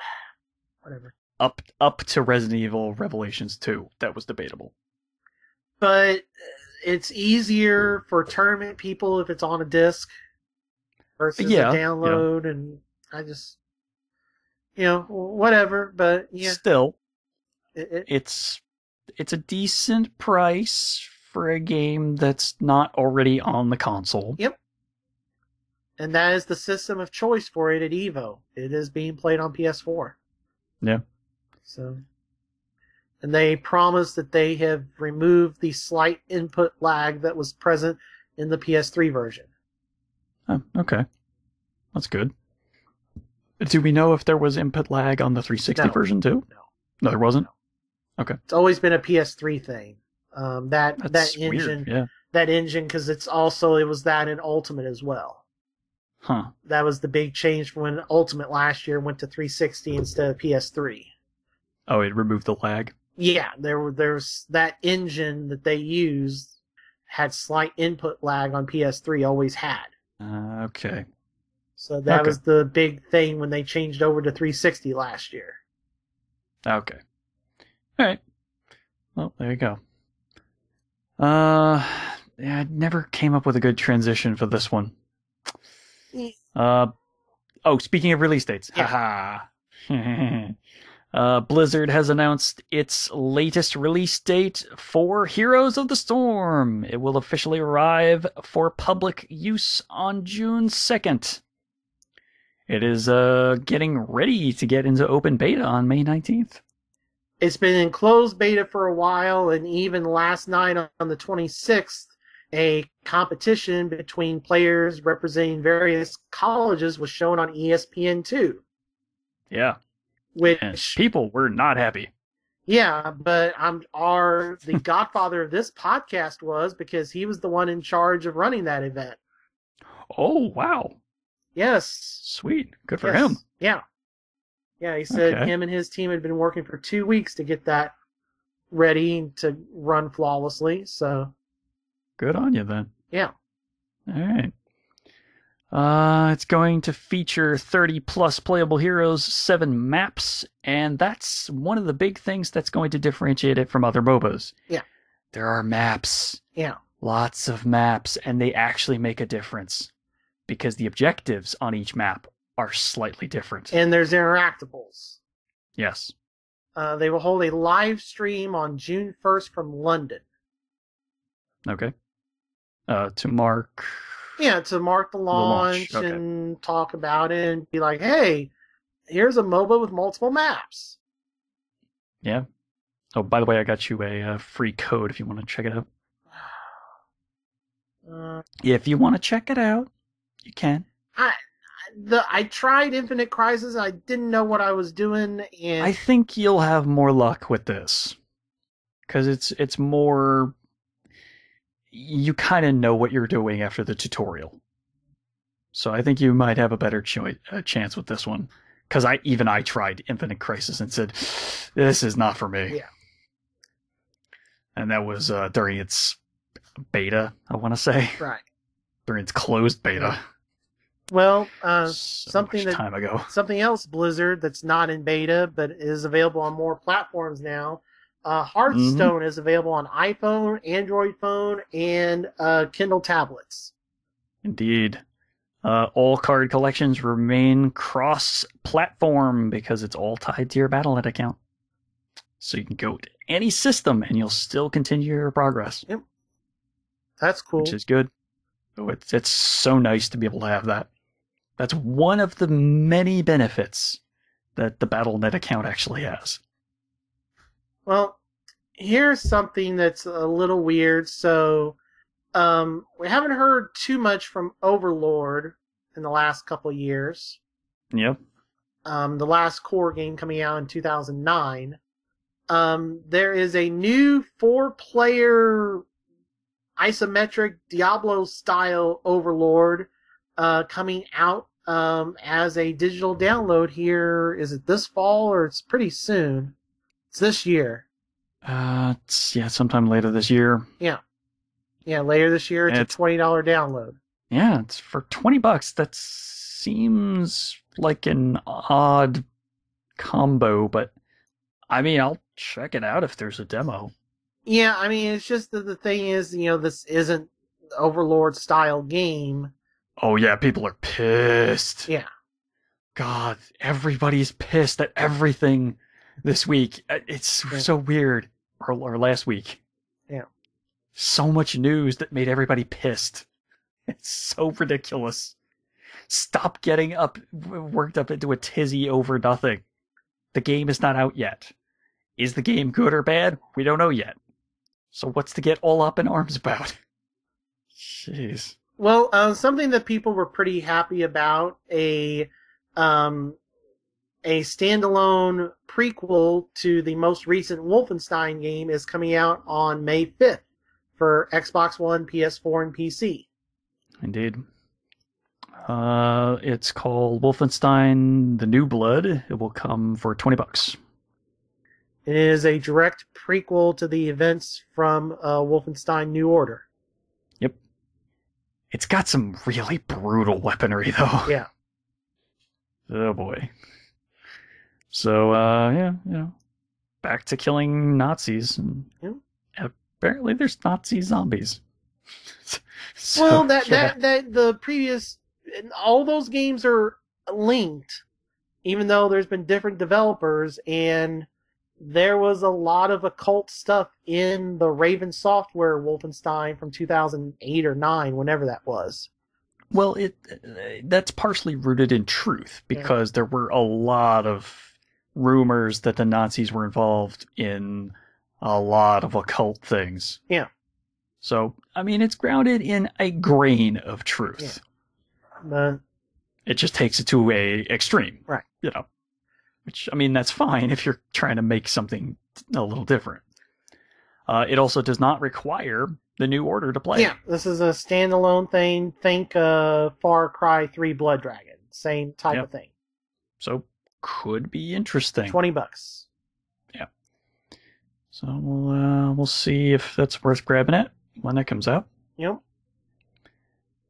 whatever. Up to Resident Evil Revelations 2, that was debatable. But it's easier for tournament people if it's on a disc versus a download, and I just, you know, whatever. But yeah, still, it's a decent price for a game that's not already on the console. Yep. And that is the system of choice for it at Evo. It is being played on PS4. Yeah. So, and they promise that they have removed the slight input lag that was present in the PS3 version. Oh, okay. That's good. Do we know if there was input lag on the 360 version too? No, there wasn't? No. Okay. It's always been a PS3 thing. That engine, weird, that engine, because it was that in Ultimate as well. Huh. That was the big change from when Ultimate last year went to 360 instead of PS3. Oh, it removed the lag? Yeah, there's that engine that they used had slight input lag on PS3, always had. Okay. So that was the big thing when they changed over to 360 last year. Okay. All right. Well, there you go. Yeah, I never came up with a good transition for this one. Speaking of release dates. Yeah. Haha. Blizzard has announced its latest release date for Heroes of the Storm. It will officially arrive for public use on June 2nd. It is getting ready to get into open beta on May 19th. It's been in closed beta for a while, and even last night on the 26th, a competition between players representing various colleges was shown on ESPN2. Yeah. Which and people were not happy. Yeah, but the godfather of this podcast was, because he was the one in charge of running that event. Oh, wow. Yes. Sweet. Good for him. Yeah. Yeah, he said him and his team had been working for 2 weeks to get that ready to run flawlessly, so... Good on you, then. Yeah. All right. It's going to feature 30-plus playable heroes, 7 maps, and that's one of the big things that's going to differentiate it from other MOBAs. Yeah. There are maps. Yeah. Lots of maps, and they actually make a difference because the objectives on each map are slightly different. And there's interactables. Yes. They will hold a live stream on June 1st from London. Okay. To mark... Yeah, to mark the launch and talk about it and be like, hey, here's a MOBA with multiple maps. Yeah. Oh, by the way, I got you a free code if you want to check it out. If you want to check it out, you can. I tried Infinite Crisis. I didn't know what I was doing, and I think you'll have more luck with this because it's more. You kind of know what you're doing after the tutorial, so I think you might have a better chance with this one. Because I tried Infinite Crisis and said, "This is not for me." Yeah, and that was during its beta. I want to say right during its closed beta. Yeah. Well, something else Blizzard that's not in beta but is available on more platforms now. Hearthstone is available on iPhone, Android phone, and Kindle tablets. Indeed. All card collections remain cross-platform because it's all tied to your Battle.net account. So you can go to any system and you'll still continue your progress. Yep. That's cool. Which is good. Oh, it's so nice to be able to have that. That's one of the many benefits that the Battle.net account actually has. Well, here's something that's a little weird. So, we haven't heard too much from Overlord in the last couple of years. Yep. The last core game coming out in 2009. There is a new 4-player isometric Diablo-style Overlord coming out as a digital download here. Is it this fall or it's pretty soon? It's this year. Sometime later this year. Yeah, later this year. It's a $20 download. Yeah, it's for $20. That seems like an odd combo, but I mean, I'll check it out if there's a demo. Yeah, I mean, it's just that the thing is, this isn't Overlord style game. Oh yeah, people are pissed. Yeah. God, everybody's pissed at everything this week. It's so weird. Or last week. Yeah. So much news that made everybody pissed. It's so ridiculous. Stop getting worked up into a tizzy over nothing. The game is not out yet. Is the game good or bad? We don't know yet. So what's to get all up in arms about? Jeez. Well, something that people were pretty happy about, a standalone prequel to the most recent Wolfenstein game is coming out on May 5th for Xbox One, PS4, and PC. Indeed. It's called Wolfenstein: The New Blood. It will come for $20. It is a direct prequel to the events from Wolfenstein New Order. It's got some really brutal weaponry, though. Yeah. Oh, boy. So, yeah, back to killing Nazis. And apparently there's Nazi zombies. So, well, that the previous... All those games are linked, even though there's been different developers, and there was a lot of occult stuff in the Raven Software Wolfenstein from 2008 or 9, whenever that was. Well, that's partially rooted in truth, because there were a lot of rumors that the Nazis were involved in a lot of occult things. Yeah. So, I mean, it's grounded in a grain of truth. Yeah. But it just takes it to a extreme. Right. Which, I mean, that's fine if you're trying to make something a little different. It also does not require the New Order to play. Yeah, this is a standalone thing. Think Far Cry 3 Blood Dragon. Same type of thing. So, could be interesting. $20. Yeah. So, we'll see if that's worth grabbing it when that comes out. Yep.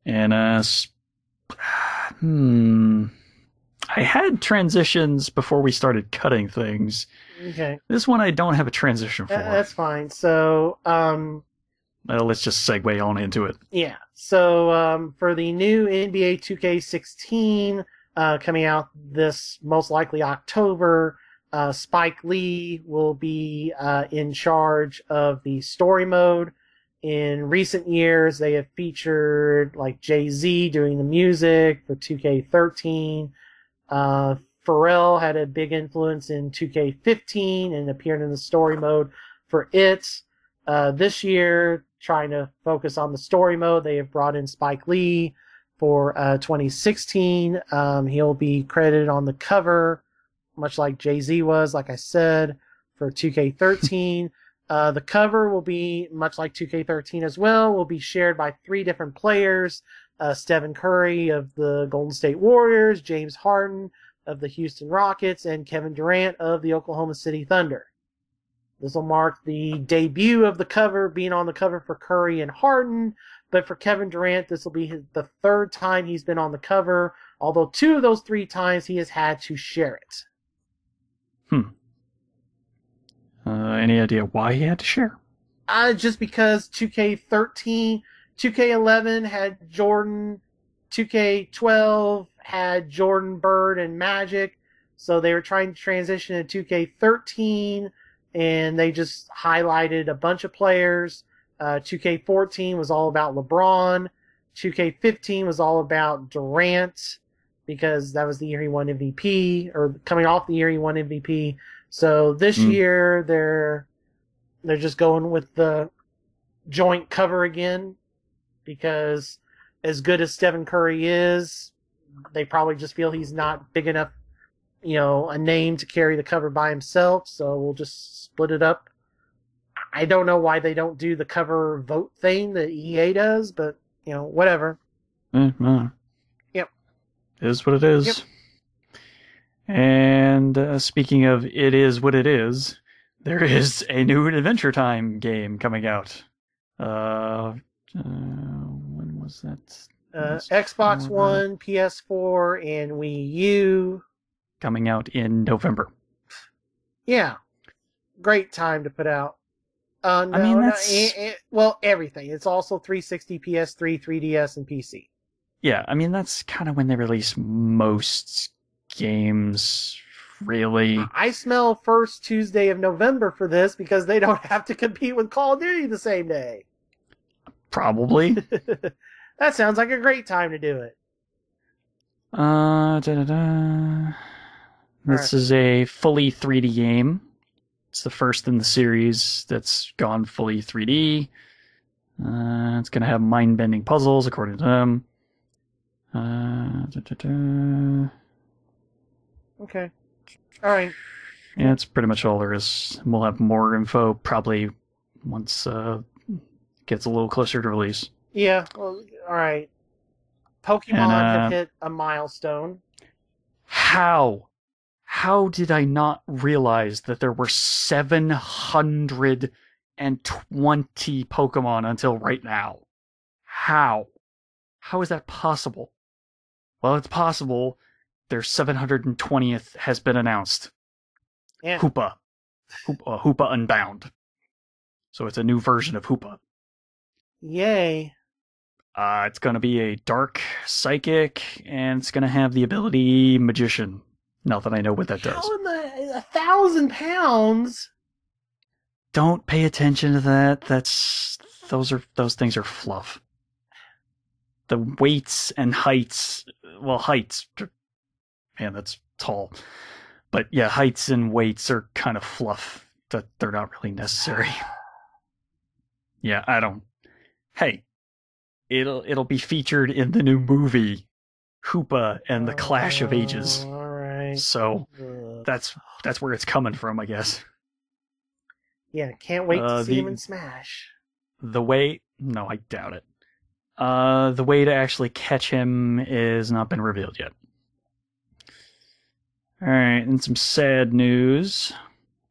And, I had transitions before we started cutting things. Okay. This one I don't have a transition for. That's fine. So, well, let's just segue on into it. Yeah. So, for the new NBA 2K16 coming out this most likely October, Spike Lee will be in charge of the story mode. In recent years, they have featured like Jay-Z doing the music for 2K13. Pharrell had a big influence in 2K15 and appeared in the story mode for it. This year, trying to focus on the story mode, they have brought in Spike Lee for 2016. He'll be credited on the cover, much like Jay-Z was, like I said, for 2K13. The cover will be, much like 2K13 as well, will be shared by 3 different players. Stephen Curry of the Golden State Warriors, James Harden of the Houston Rockets, and Kevin Durant of the Oklahoma City Thunder. This will mark the debut of the cover, being on the cover for Curry and Harden, but for Kevin Durant, this will be the 3rd time he's been on the cover, although 2 of those 3 times he has had to share it. Any idea why he had to share? Just because 2K13, 2K11 had Jordan, 2K12 had Jordan, Bird, and Magic, so they were trying to transition to 2K13, and they just highlighted a bunch of players. 2K14 was all about LeBron. 2K15 was all about Durant, because that was the year he won MVP, or coming off the year he won MVP. So this year they're just going with the joint cover again, because as good as Stephen Curry is, they probably just feel he's not big enough, a name to carry the cover by himself. So we'll just split it up. I don't know why they don't do the cover vote thing that EA does, but whatever. Yep. It is what it is. Yep. And speaking of it is what it is, there is a new Adventure Time game coming out. When was that? Xbox One, PS4, and Wii U. Coming out in November. Yeah. Great time to put out. No, I mean, that's... everything. It's also 360, PS3, 3DS, and PC. Yeah, I mean, that's kind of when they release most games, really. I smell first Tuesday of November for this, because they don't have to compete with Call of Duty the same day. Probably. That sounds like a great time to do it. This is a fully 3D game. It's the first in the series that's gone fully 3D. It's going to have mind-bending puzzles, according to them. Okay. All right. Yeah, that's pretty much all there is. We'll have more info probably once it gets a little closer to release. Yeah, well, all right. Pokemon have hit a milestone. How did I not realize that there were 720 Pokemon until right now? How? How is that possible? Well, it's possible. Their 720th has been announced. Yeah. Hoopa Unbound. So it's a new version of Hoopa. Yay. It's going to be a dark psychic, and it's going to have the ability magician. Not that I know what that does. How in the 1,000 pounds? Don't pay attention to that. Those things are fluff. The weights and heights. Well, heights. Man, that's tall. But yeah, heights and weights are kind of fluff. That they're not really necessary. Yeah, I don't. Hey, it'll be featured in the new movie, Hoopa and the Clash of Ages. All right. So that's where it's coming from, I guess. Yeah, can't wait to see him in Smash. No, I doubt it. The way to actually catch him is not been revealed yet. Alright, and some sad news,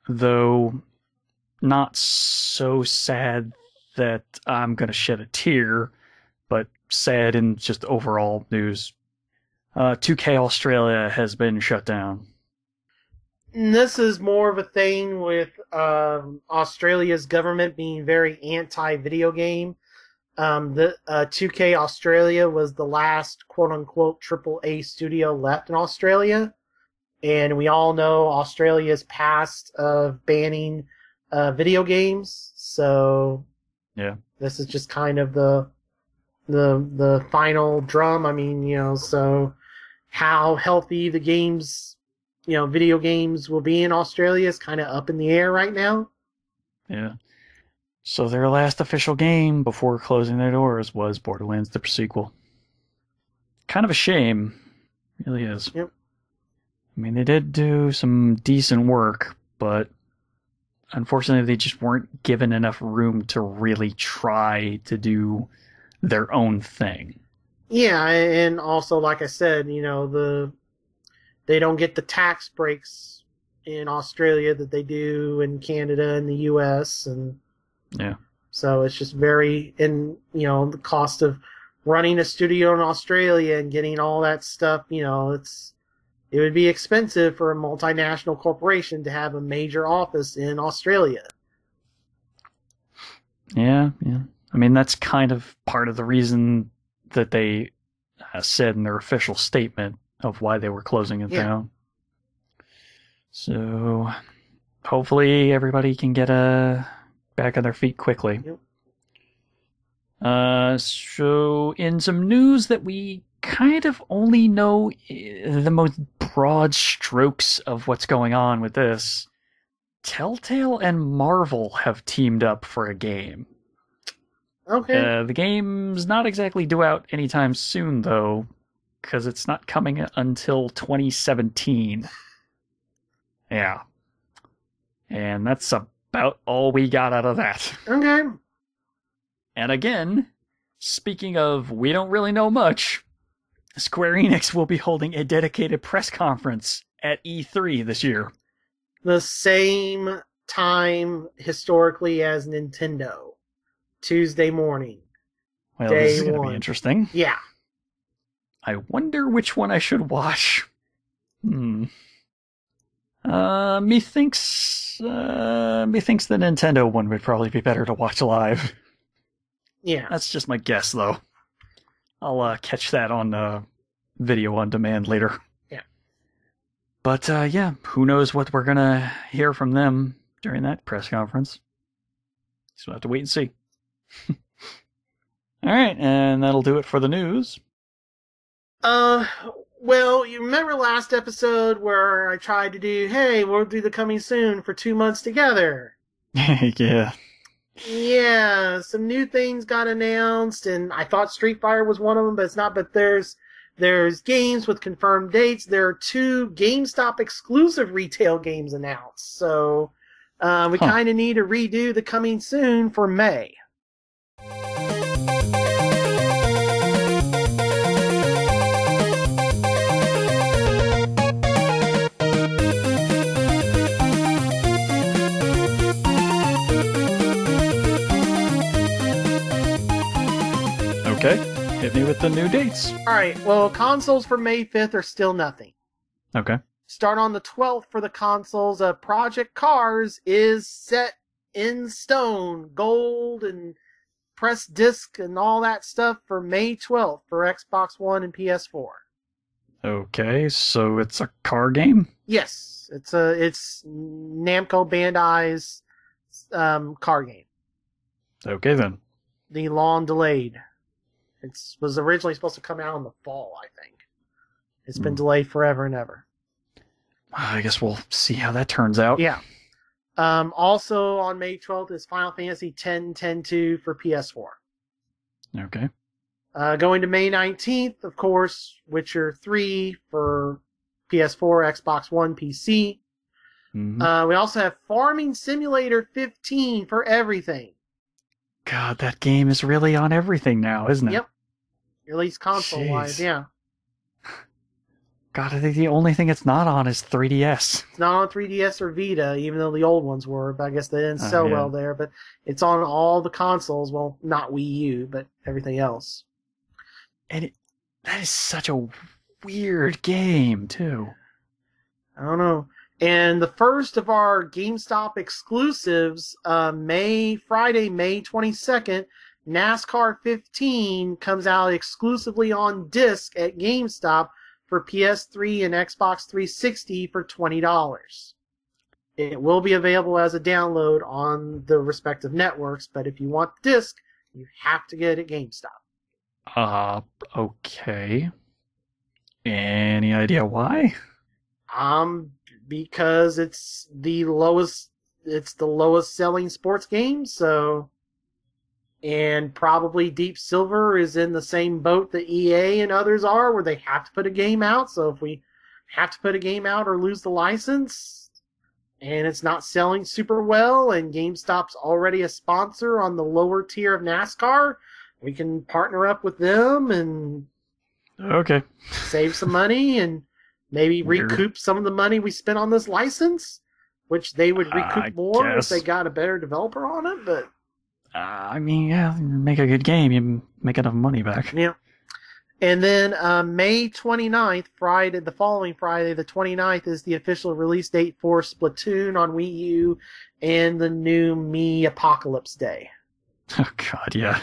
though not so sad that I'm going to shed a tear, but sad in just overall news. 2K Australia has been shut down. And this is more of a thing with Australia's government being very anti-video game. The 2K Australia was the last quote-unquote AAA studio left in Australia. And we all know Australia's past of banning video games. So yeah, this is just kind of the final drum. I mean, so how healthy the games, video games will be in Australia is kind of up in the air right now. Yeah. So their last official game before closing their doors was Borderlands the sequel. Kind of a shame. It really is. Yep. I mean, they did do some decent work, but unfortunately they just weren't given enough room to really try to do their own thing. Yeah, and also, like I said, they don't get the tax breaks in Australia that they do in Canada and the US, and yeah. So it's just very, and the cost of running a studio in Australia and getting all that stuff, it would be expensive for a multinational corporation to have a major office in Australia. Yeah. I mean, that's kind of part of the reason that they said in their official statement of why they were closing it down. So hopefully everybody can get back on their feet quickly. Yep. So in some news that we kind of only know the most broad strokes of what's going on with this, Telltale and Marvel have teamed up for a game. Okay. The game's not exactly due out anytime soon, though, because it's not coming until 2017. Yeah. And that's about all we got out of that. Okay. And again, speaking of we don't really know much, Square Enix will be holding a dedicated press conference at E3 this year. The same time historically as Nintendo. Tuesday morning. Well, this is going to be interesting. Yeah. I wonder which one I should watch. Methinks the Nintendo one would probably be better to watch live. Yeah. That's just my guess, though. I'll catch that on video on demand later. Yeah. But yeah, who knows what we're gonna hear from them during that press conference. So we'll have to wait and see. Alright, and that'll do it for the news. Well, you remember last episode where I tried to do, hey, we'll do the coming soon for 2 months together. Yeah. Yeah, some new things got announced, and I thought Street Fighter was one of them, but it's not. But there's games with confirmed dates. There are 2 GameStop exclusive retail games announced. So we kind of need to redo the coming soon for May. Okay. Hit me with the new dates. All right, well, consoles for May 5th are still nothing. Okay. Start on the 12th for the consoles. Project Cars is set in stone, gold and pressed disc and all that stuff for May 12th for Xbox One and PS4. Okay, so it's a car game? Yes, it's Namco Bandai's car game. Okay then. The long delayed. It was originally supposed to come out in the fall, I think. It's been delayed forever and ever. I guess we'll see how that turns out. Yeah. Also on May 12th is Final Fantasy X 10-2 for PS4. Okay. Going to May 19th, of course, Witcher 3 for PS4, Xbox One, PC. Mm-hmm. We also have Farming Simulator 15 for everything. God, that game is really on everything now, isn't it? Yep. At least console-wise, yeah. God, I think the only thing it's not on is 3DS. It's not on 3DS or Vita, even though the old ones were, but I guess they didn't sell well there. But it's on all the consoles. Well, not Wii U, but everything else. And that is such a weird game, too. I don't know. And the first of our GameStop exclusives, Friday, May 22nd, NASCAR 15 comes out exclusively on disc at GameStop for PS3 and Xbox 360 for $20. It will be available as a download on the respective networks, but if you want the disc, you have to get it at GameStop. Okay. Any idea why? Because it's the lowest selling sports game, so, and probably Deep Silver is in the same boat that EA and others are, where they have to put a game out. So if we have to put a game out or lose the license, and it's not selling super well, and GameStop's already a sponsor on the lower tier of NASCAR, we can partner up with them and save some money and maybe recoup some of the money we spent on this license, which they would recoup more if they got a better developer on it. But I mean, yeah, you make a good game, you make enough money back. Yeah. And then May 29th, Friday, the following Friday, the 29th, is the official release date for Splatoon on Wii U and the new Me Apocalypse Day. Oh, God, yeah.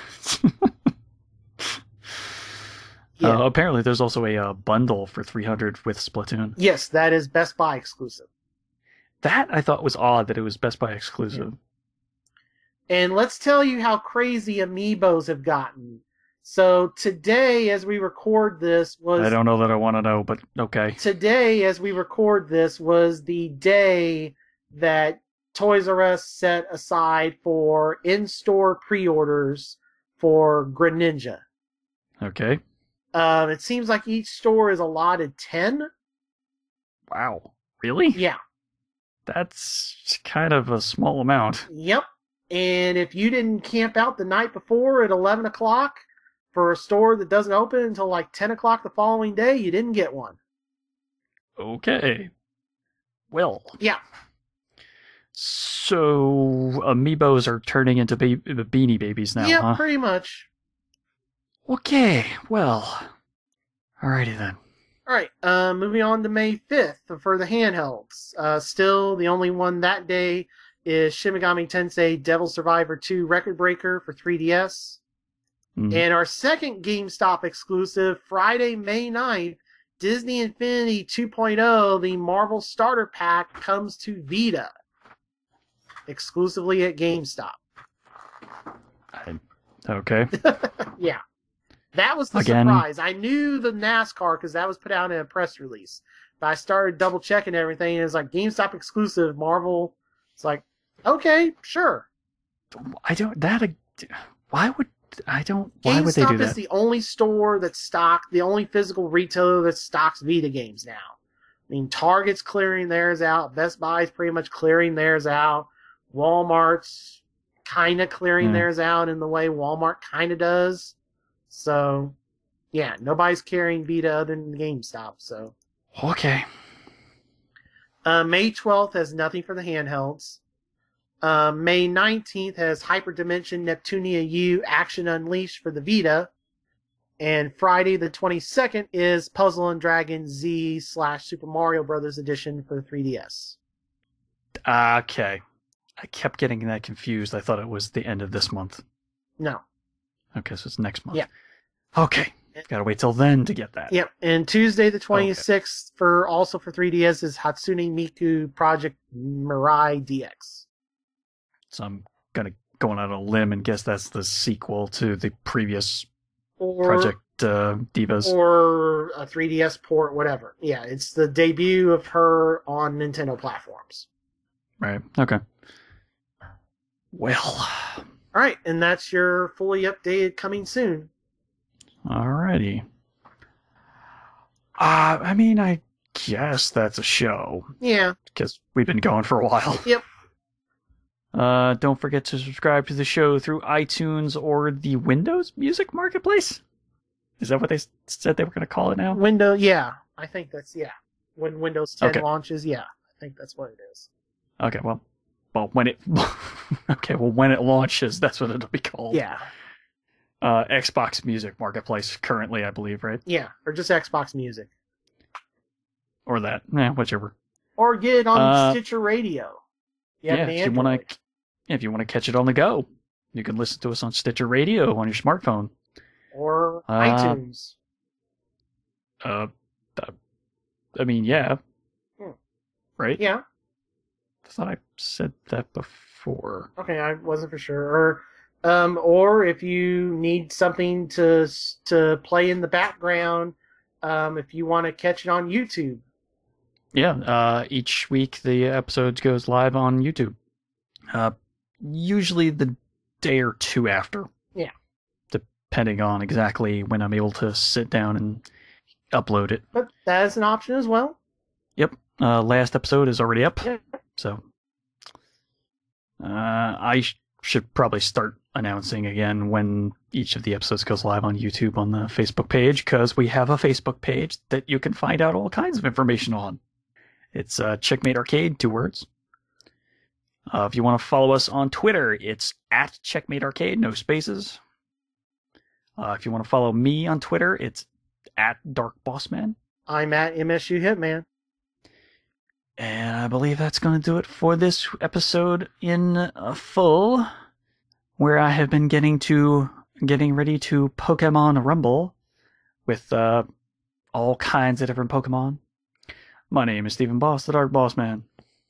Apparently, there's also a bundle for $300 with Splatoon. Yes, that is Best Buy exclusive. That I thought was odd that it was Best Buy exclusive. Yeah. And let's tell you how crazy amiibos have gotten. So today, as we record this, I don't know that I want to know, but okay. Today, as we record this, was the day that Toys R Us set aside for in-store pre-orders for Greninja. Okay. It seems like each store is allotted 10. Wow. Really? Yeah. That's kind of a small amount. Yep. And if you didn't camp out the night before at 11 o'clock for a store that doesn't open until like 10 o'clock the following day, you didn't get one. Okay. Well. Yeah. So, amiibos are turning into Beanie Babies now, huh? Yeah, pretty much. Okay, well. Alrighty then. Alright, moving on to May 5th for the handhelds. Still, the only one that day is Shin Megami Tensei Devil Survivor 2 Record Breaker for 3DS. And our second GameStop exclusive, Friday, May 9th, Disney Infinity 2.0, the Marvel Starter Pack, comes to Vita. Exclusively at GameStop. Okay. Yeah. That was the surprise. I knew the NASCAR because that was put out in a press release. But I started double checking everything, and it was like GameStop exclusive, Marvel. It's like, okay, sure. Why would they do that? GameStop is the only store the only physical retailer that stocks Vita games now. I mean, Target's clearing theirs out. Best Buy's pretty much clearing theirs out. Walmart's kind of clearing theirs out in the way Walmart kind of does. So, yeah, nobody's carrying Vita other than GameStop. So, okay. May 12th has nothing for the handhelds. May 19th has Hyperdimension Neptunia U Action Unleashed for the Vita. And Friday the 22nd is Puzzle and Dragon Z / Super Mario Brothers Edition for 3DS. Okay. I kept getting that confused. I thought it was the end of this month. No. Okay, so it's next month. Yeah. Okay. Gotta wait till then to get that. Yep. And Tuesday the 26th also for 3DS is Hatsune Miku Project Mirai DX. So I'm going out on a limb and guess that's the sequel to the previous Project Divas. Or a 3DS port, whatever. Yeah, it's the debut of her on Nintendo platforms. Right. Okay. Well. All right, and that's your fully updated coming soon. Alrighty. I mean, I guess that's a show. Yeah. Because we've been going for a while. Yep. Don't forget to subscribe to the show through iTunes or the Windows Music Marketplace. Is that what they said they were going to call it now? Yeah. I think that's, yeah. When Windows 10 launches, yeah. I think that's what it is. Okay, well, when it when it launches, that's what it'll be called. Yeah. Xbox Music Marketplace currently, I believe, right? Yeah, or just Xbox Music. Or that, whichever. Or get it on Stitcher Radio. If you want to catch it on the go, you can listen to us on Stitcher Radio on your smartphone. Or iTunes. I mean, yeah. Right? Yeah. I thought I said that before. Okay, I wasn't for sure. Or if you need something to play in the background, if you want to catch it on YouTube. Yeah, each week the episode goes live on YouTube. Usually the day or two after. Yeah. Depending on exactly when I'm able to sit down and upload it. But that is an option as well. Yep. Last episode is already up. Yeah. So I should probably start announcing again when each of the episodes goes live on YouTube on the Facebook page, because we have a Facebook page that you can find out all kinds of information on. It's Checkmate Arcade, 2 words. If you want to follow us on Twitter, it's at Checkmate Arcade, no spaces. If you want to follow me on Twitter, it's at Dark Bossman. I'm at MSU Hitman. And I believe that's going to do it for this episode in full, where I have been getting ready to Pokemon Rumble with all kinds of different Pokemon. My name is Stephen Boss, the Dark Boss Man.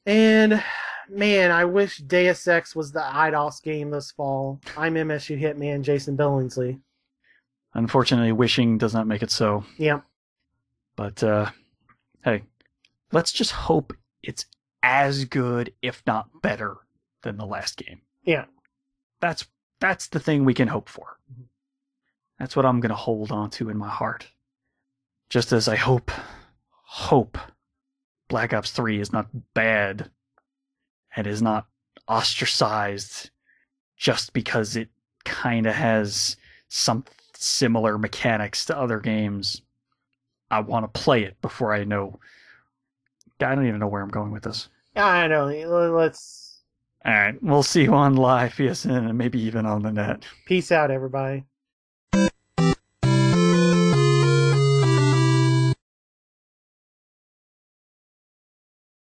And, man, I wish Deus Ex was the IDOS game this fall. I'm MSU Hitman Jason Billingsley. Unfortunately, wishing does not make it so. Yep. But, hey, let's just hope it's as good, if not better, than the last game. Yeah. That's the thing we can hope for. That's what I'm going to hold on to in my heart. Just as I hope Black Ops 3 is not bad and is not ostracized just because it kind of has some similar mechanics to other games. I want to play it before I know. I don't even know where I'm going with this. I know. Let's... All right. We'll see you on live, PSN, and maybe even on the net. Peace out, everybody.